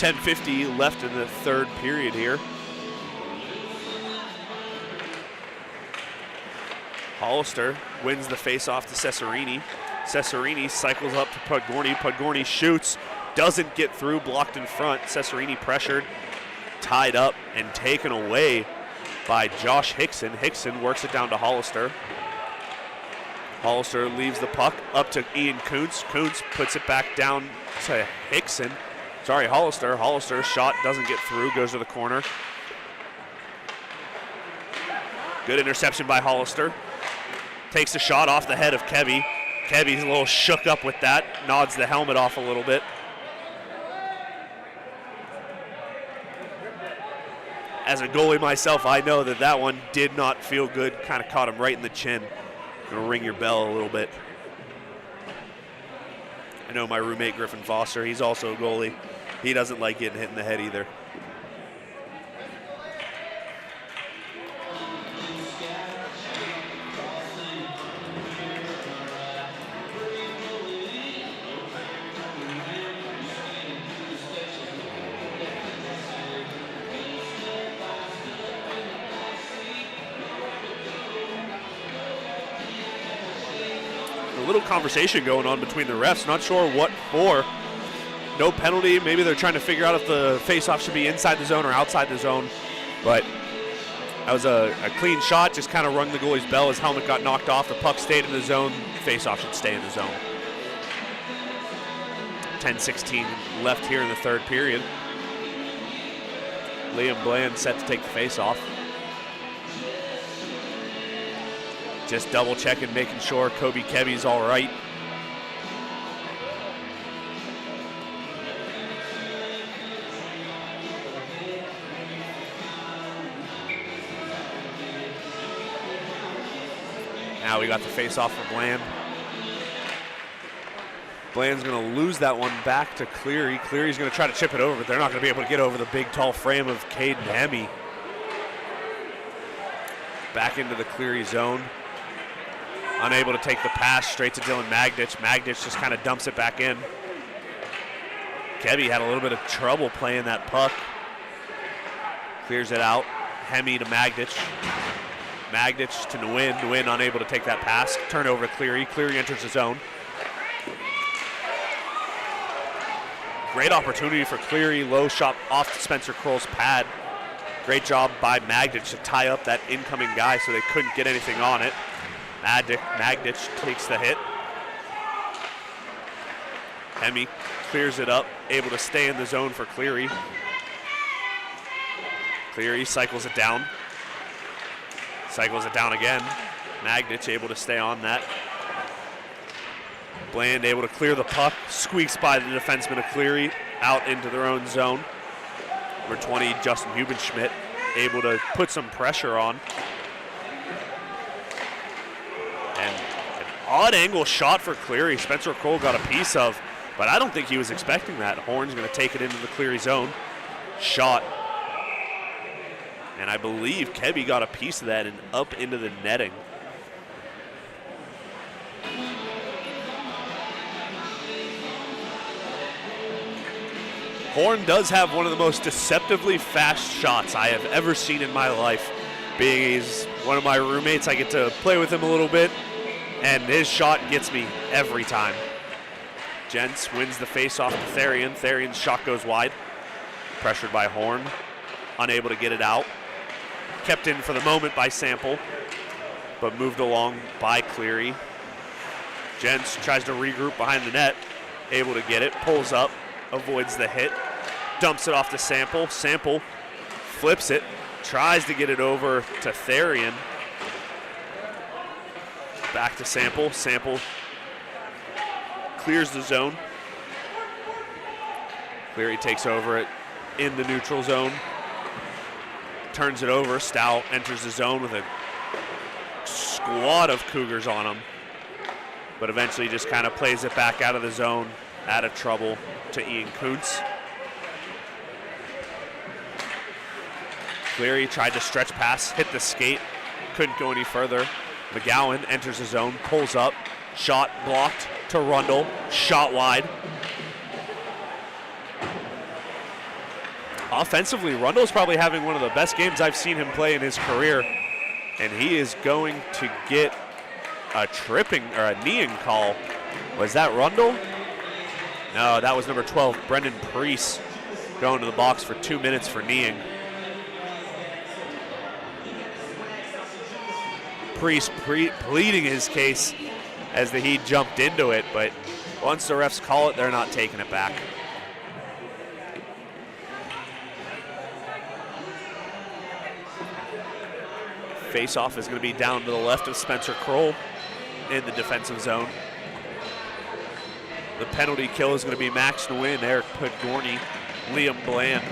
.50 left in the third period here. Hollister wins the face-off to Cesarini. Cesarini cycles up to Podgorny. Podgorny shoots, doesn't get through, blocked in front. Cesarini pressured, tied up, and taken away by Josh Hickson. Hickson works it down to Hollister. Hollister leaves the puck up to Ian Kuntz. Kuntz puts it back down to Hickson. Sorry, Hollister. Hollister's shot doesn't get through, goes to the corner. Good interception by Hollister. Takes a shot off the head of Kebby. Kebby's a little shook up with that, nods the helmet off a little bit. As a goalie myself, I know that that one did not feel good. Kind of caught him right in the chin. Gonna ring your bell a little bit. I know my roommate Griffin Foster, he's also a goalie. He doesn't like getting hit in the head either. little conversation going on between the refs. Not sure what for. No penalty. Maybe they're trying to figure out if the face-off should be inside the zone or outside the zone. But that was a clean shot. Just kind of rung the goalie's bell. His helmet got knocked off. The puck stayed in the zone. Face-off should stay in the zone. 10:16 left here in the third period. Liam Bland set to take the face-off. Just double checking, making sure Kobe Keby's all right. Now we got the face-off for Bland. Bland's going to lose that one back to Cleary. Cleary's going to try to chip it over, but they're not going to be able to get over the big, tall frame of Caden Hemme. Back into the Cleary zone. Unable to take the pass straight to Dylan Magdich. Magdich just kind of dumps it back in. Kebby had a little bit of trouble playing that puck. Clears it out. Hemme to Magdich. Magdich to Nguyen. Nguyen unable to take that pass. Turnover to Cleary. Cleary enters the zone. Great opportunity for Cleary. Low shot off to Spencer Kroll's pad. Great job by Magdich to tie up that incoming guy so they couldn't get anything on it. Magdich takes the hit. Hemme clears it up, able to stay in the zone for Cleary. Cleary cycles it down. Cycles it down again. Magdich able to stay on that. Bland able to clear the puck, squeaks by the defenseman of Cleary, out into their own zone. Number 20, Justin Hubenschmidt, able to put some pressure on. And an odd angle shot for Cleary, Spencer Kroll got a piece of, but I don't think he was expecting that. Horn's gonna take it into the Cleary zone. Shot. And I believe Kebby got a piece of that and up into the netting. Horn does have one of the most deceptively fast shots I have ever seen in my life. Being he's one of my roommates, I get to play with him a little bit, and his shot gets me every time. Jentz wins the face-off to Therian. Therian's shot goes wide. Pressured by Horn. Unable to get it out. Kept in for the moment by Sample, but moved along by Cleary. Jentz tries to regroup behind the net. Able to get it. Pulls up. Avoids the hit, dumps it off to Sample. Sample flips it, tries to get it over to Therian. Back to Sample. Sample clears the zone. Cleary takes over it in the neutral zone. Turns it over. Stout enters the zone with a squad of Cougars on him, but eventually just kind of plays it back out of the zone, out of trouble, to Ian Kuntz. Cleary tried to stretch pass, hit the skate, couldn't go any further. McGowan enters the zone, pulls up, shot blocked to Rundle, shot wide. Offensively, Rundle's probably having one of the best games I've seen him play in his career, and he is going to get a tripping or a kneeing call. Was that Rundle? No, that was number 12, Brendan Priest, going to the box for 2 minutes for kneeing. Priest pleading his case as the Heat jumped into it, but once the refs call it, they're not taking it back. Face-off is going to be down to the left of Spencer Kroll in the defensive zone. The penalty kill is going to be Max Nguyen, Eric Podgorny, Liam Bland,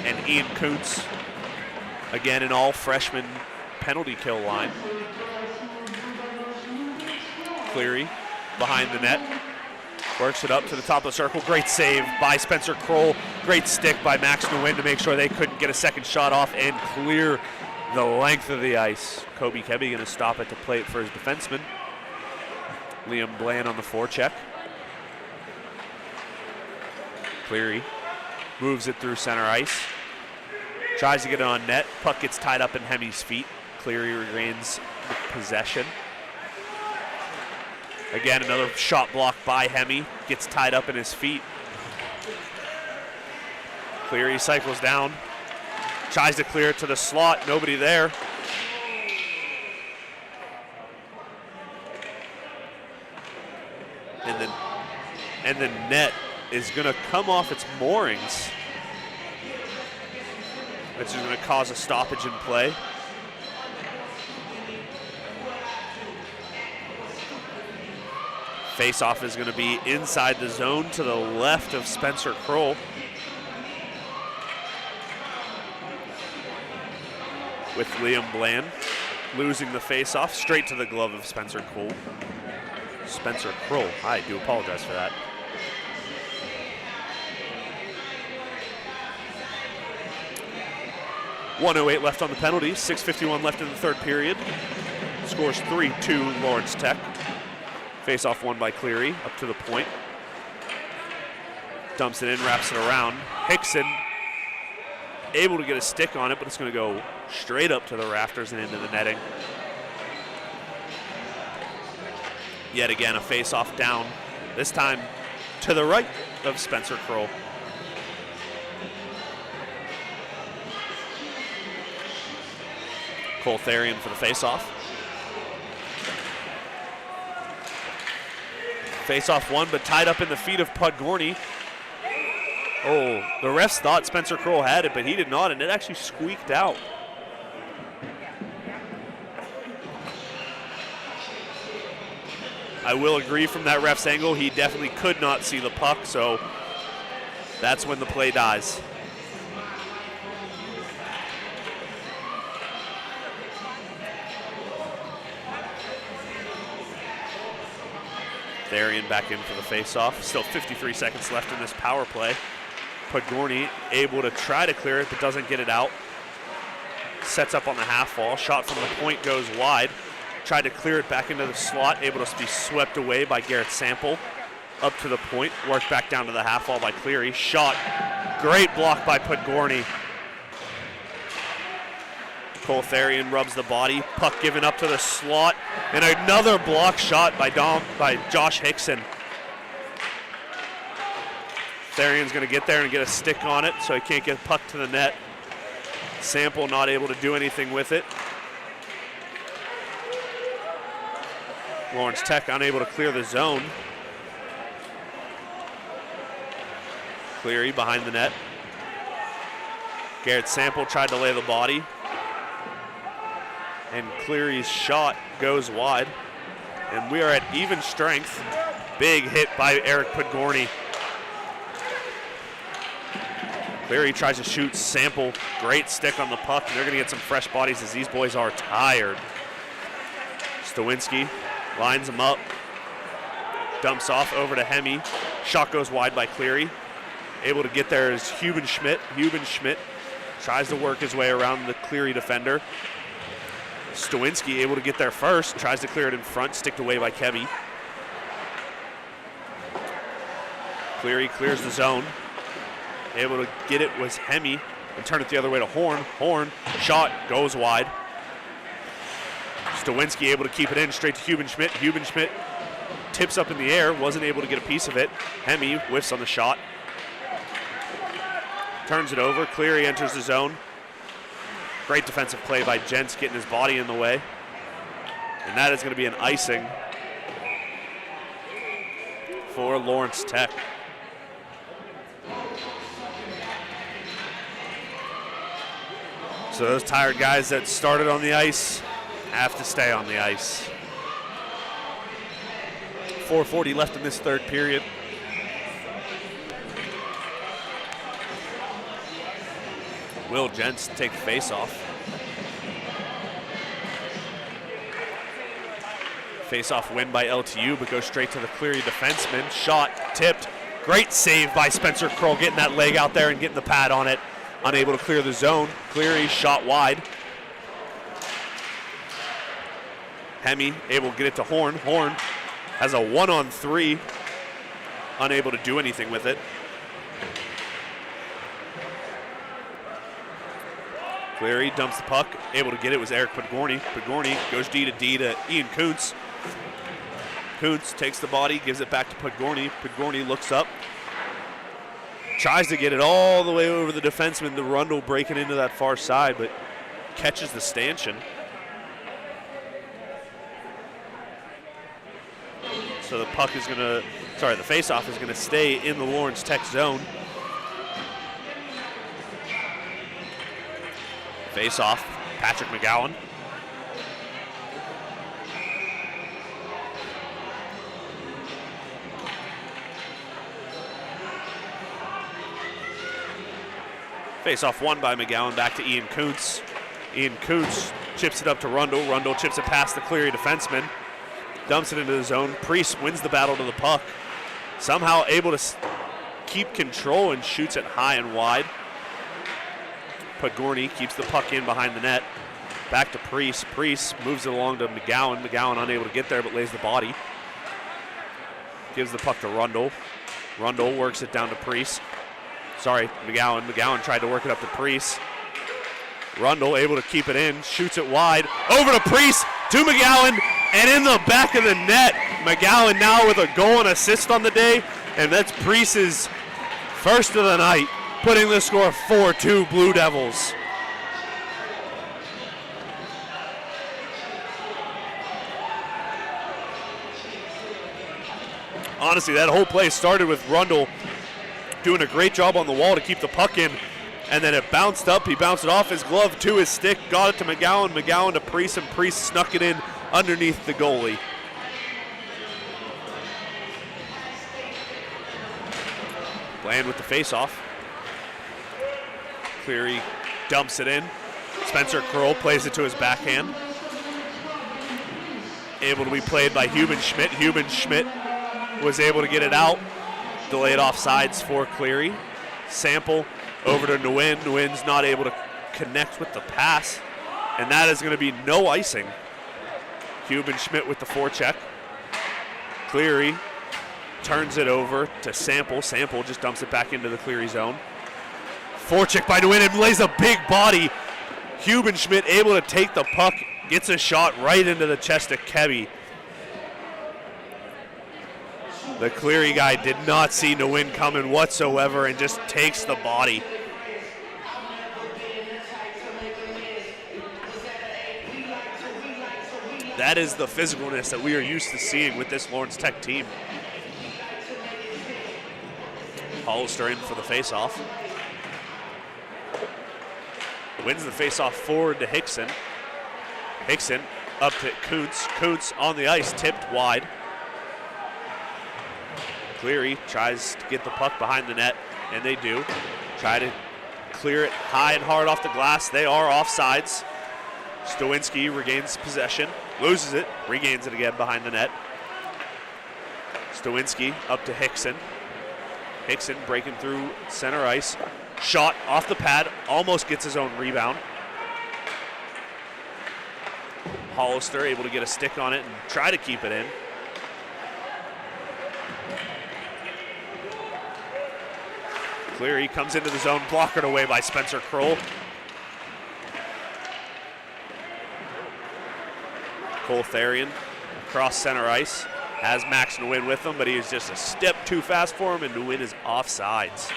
and Ian Kuntz. Again, an all-freshman penalty kill line. Cleary behind the net. Works it up to the top of the circle. Great save by Spencer Kroll. Great stick by Max Nguyen to make sure they couldn't get a second shot off and clear the length of the ice. Kobe Kebby going to stop it to play it for his defenseman. Liam Bland on the forecheck. Cleary moves it through center ice. Tries to get it on net. Puck gets tied up in Hemme's feet. Cleary regains the possession. Again, another shot block by Hemi. Gets tied up in his feet. Cleary cycles down. Tries to clear it to the slot. Nobody there. And the net is going to come off its moorings, which is going to cause a stoppage in play. Face-off is going to be inside the zone to the left of Spencer Kroll. With Liam Bland losing the face-off straight to the glove of Spencer Kroll. I do apologize for that. .108 left on the penalty, 6:51 left in the third period. Scores 3-2 Lawrence Tech. Face-off won by Cleary, up to the point. Dumps it in, wraps it around. Hickson able to get a stick on it, but it's going to go straight up to the rafters and into the netting. Yet again, a face-off down, this time to the right of Spencer Kroll. Cole Therian for the face-off. Face-off won, but tied up in the feet of Podgorny. Oh, the refs thought Spencer Kroll had it, but he did not, and it actually squeaked out. I will agree from that ref's angle, he definitely could not see the puck, so that's when the play dies. Therian back in for the face-off. Still 53 seconds left in this power play. Podgorny able to try to clear it, but doesn't get it out. Sets up on the half wall. Shot from the point goes wide. Tried to clear it back into the slot. Able to be swept away by Garrett Sample. Up to the point. Worked back down to the half wall by Cleary. Shot. Great block by Podgorny. Cole Therian rubs the body. Puck given up to the slot. And another block shot by Josh Hickson. Therian's going to get there and get a stick on it, so he can't get the puck to the net. Sample not able to do anything with it. Lawrence Tech unable to clear the zone. Cleary behind the net. Garrett Sample tried to lay the body. And Cleary's shot goes wide. And we are at even strength. Big hit by Eric Podgorny. Cleary tries to shoot Sample. Great stick on the puck. And they're going to get some fresh bodies as these boys are tired. Stawinski lines him up. Dumps off over to Hemi. Shot goes wide by Cleary. Able to get there is Hubenschmidt. Hubenschmidt tries to work his way around the Cleary defender. Stawinski able to get there first, tries to clear it in front, sticked away by Kevy. Cleary clears the zone. Able to get it was Hemi and turn it the other way to Horn. Horn, shot, goes wide. Stawinski able to keep it in straight to Hubenschmidt. Hubenschmidt tips up in the air, wasn't able to get a piece of it. Hemi whiffs on the shot. Turns it over, Cleary enters the zone. Great defensive play by Jentz getting his body in the way. And that is going to be an icing for Lawrence Tech. So those tired guys that started on the ice have to stay on the ice. 4:40 left in this third period. Will Jentz take the face-off. Face-off win by LTU, but goes straight to the Cleary defenseman. Shot, tipped. Great save by Spencer Kroll, getting that leg out there and getting the pad on it. Unable to clear the zone. Cleary shot wide. Hemi able to get it to Horn. Horn has a 1-on-3. Unable to do anything with it. Cleary dumps the puck, able to get it was Eric Podgorny. Podgorny goes D to Ian Kuntz. Kuntz takes the body, gives it back to Podgorny. Podgorny looks up, tries to get it all the way over the defenseman. The Rundle breaking into that far side, but catches the stanchion. So the puck is the faceoff is gonna stay in the Lawrence Tech zone. Faceoff, Patrick McGowan. Faceoff won by McGowan, back to Ian Kuntz. Ian Kuntz chips it up to Rundle. Rundle chips it past the Cleary defenseman. Dumps it into the zone. Priest wins the battle to the puck. Somehow able to keep control and shoots it high and wide. Podgorny keeps the puck in behind the net. Back to Priest. Priest moves it along to McGowan. McGowan unable to get there, but lays the body. Gives the puck to Rundle. Rundle works it down to Priest. Sorry, McGowan. McGowan tried to work it up to Priest. Rundle able to keep it in, shoots it wide, over to Priest, to McGowan, and in the back of the net. McGowan now with a goal and assist on the day, and that's Priest's first of the night, putting the score 4-2 Blue Devils. Honestly, that whole play started with Rundle doing a great job on the wall to keep the puck in, and then it bounced up. He bounced it off his glove to his stick, got it to McGowan. McGowan to Priest, and Priest snuck it in underneath the goalie. Bland with the faceoff. Cleary dumps it in. Spencer Kroll plays it to his backhand. Able to be played by Hubin Schmidt. Hubin Schmidt was able to get it out. Delayed offsides for Cleary. Sample over to Nguyen. Nguyen's not able to connect with the pass, and that is going to be no icing. Hubin Schmidt with the forecheck. Cleary turns it over to Sample. Sample just dumps it back into the Cleary zone. Forecheck by Nguyen and lays a big body. Hubin Schmidt able to take the puck, gets a shot right into the chest of Kebby. The Cleary guy did not see Nguyen coming whatsoever and just takes the body. That is the physicalness that we are used to seeing with this Lawrence Tech team. Hollister in for the faceoff. Wins the faceoff forward to Hickson. Hickson up to Kuntz. Kuntz on the ice, tipped wide. Cleary tries to get the puck behind the net, and they do. Try to clear it high and hard off the glass. They are offsides. Stowinski regains possession, loses it, regains it again behind the net. Stowinski up to Hickson. Hickson breaking through center ice. Shot off the pad, almost gets his own rebound. Hollister able to get a stick on it and try to keep it in. Cleary comes into the zone, blockered away by Spencer Kroll. Cole Therian across center ice, has Max Nguyen with him, but he is just a step too fast for him, and Nguyen is offsides.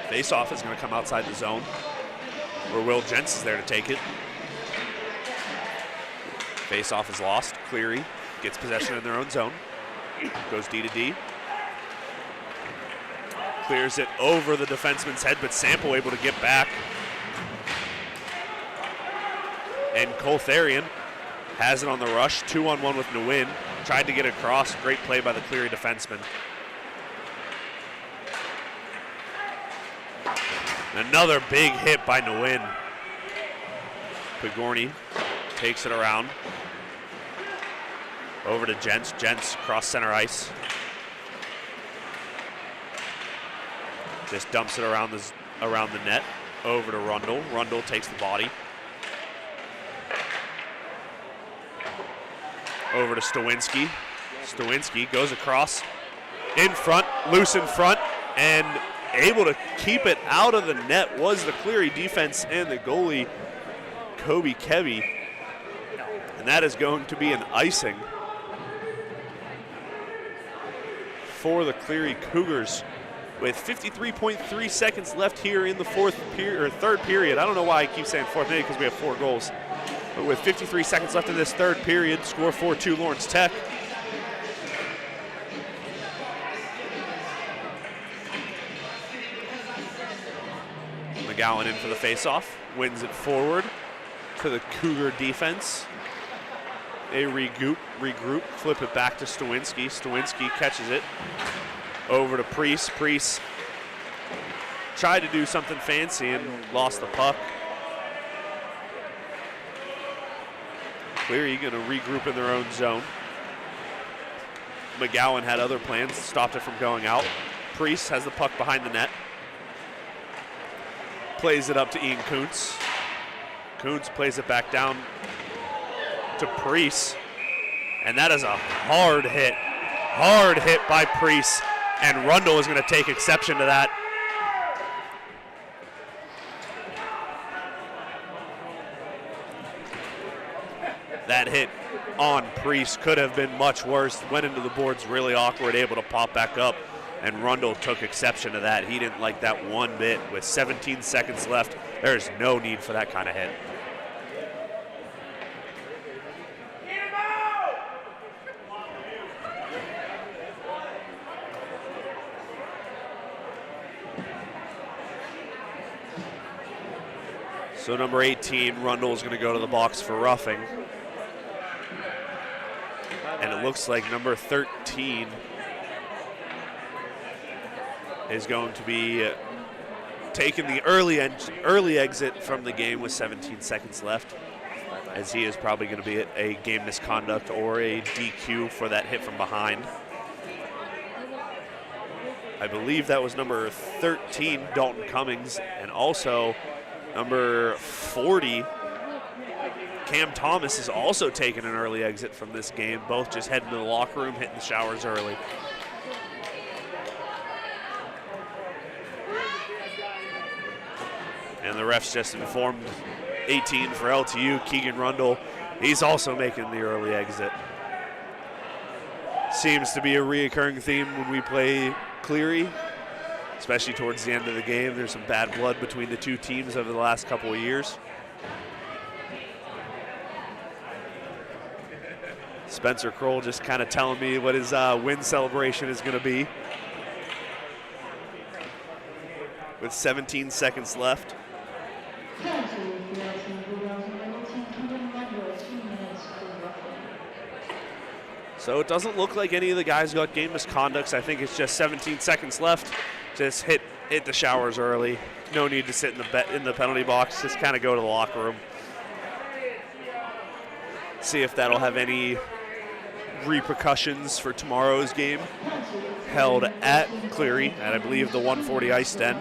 Face-off is going to come outside the zone, where Will Jentz is there to take it. Face-off is lost. Cleary gets possession in their own zone. Goes D to D. Clears it over the defenseman's head, but Sample able to get back. And Cole Therian has it on the rush. 2-on-1 with Nguyen. Tried to get across. Great play by the Cleary defenseman. Another big hit by Nguyen. Podgorny takes it around. Over to Jentz. Jentz cross center ice. Just dumps it around the net. Over to Rundle. Rundle takes the body. Over to Stowinski. Stowinski goes across. In front, loose in front, and able to keep it out of the net was the Cleary defense and the goalie, Kobe Kebby. And that is going to be an icing for the Cleary Cougars with 53.3 seconds left here in the third period. I don't know why I keep saying fourth, maybe because we have 4 goals. But with 53 seconds left in this third period, score 4-2 Lawrence Tech. McGowan in for the faceoff, wins it forward to the Cougar defense. They regroup, flip it back to Stawinski. Stawinski catches it over to Priest. Priest tried to do something fancy and lost the puck. Cleary going to regroup in their own zone. McGowan had other plans, stopped it from going out. Priest has the puck behind the net. Plays it up to Ian Kuntz. Kuntz plays it back down to Priest. And that is a hard hit by Priest. And Rundle is going to take exception to that. That hit on Priest could have been much worse. Went into the boards really awkward, able to pop back up, and Rundle took exception to that. He didn't like that one bit. With 17 seconds left, there's no need for that kind of hit. So number 18, Rundle, is going to go to the box for roughing. And it looks like number 13 is going to be taking the early exit from the game with 17 seconds left, as he is probably going to be a game misconduct or a DQ for that hit from behind. I believe that was number 13, Dalton Cummings, and also number 40, Cam Thomas, is also taking an early exit from this game. Both just heading to the locker room, hitting the showers early. And the refs just informed 18 for LTU, Keegan Rundle. He's also making the early exit. Seems to be a reoccurring theme when we play Cleary, especially towards the end of the game. There's some bad blood between the two teams over the last couple of years. Spencer Kroll just kind of telling me what his win celebration is going to be. With 17 seconds left. So it doesn't look like any of the guys got game misconducts. I think it's just 17 seconds left. Just hit the showers early. No need to sit in the penalty box. Just kind of go to the locker room. See if that'll have any repercussions for tomorrow's game, held at Cleary, at I believe the 140 Ice Den.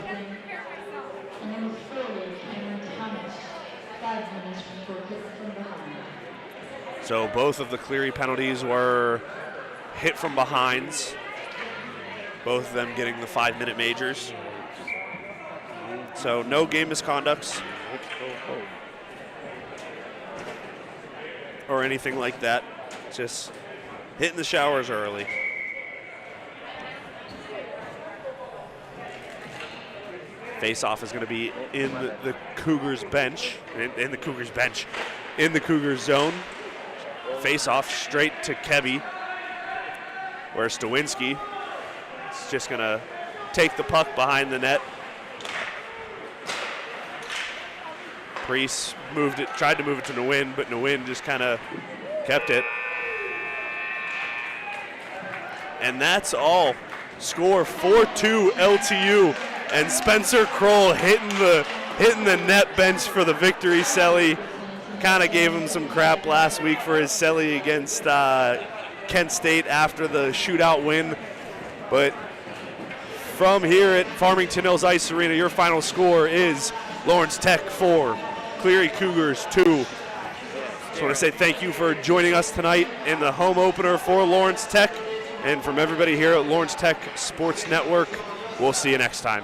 So both of the Cleary penalties were hit from behinds, both of them getting the 5-minute majors. So no game misconducts or anything like that, just hitting the showers early. Face-off is going to be in the Cougars bench, in the Cougars zone. Face-off straight to Kebby, where Stawinski is just going to take the puck behind the net. Priest tried to move it to Nguyen, but Nguyen just kind of kept it. And that's all. Score 4-2 LTU, and Spencer Kroll hitting the net bench for the victory. Selly kind of gave him some crap last week for his Selly against Kent State after the shootout win. But from here at Farmington Hills Ice Arena, your final score is Lawrence Tech 4, Cleary Cougars 2. Just want to say thank you for joining us tonight in the home opener for Lawrence Tech. And from everybody here at Lawrence Tech Sports Network, we'll see you next time.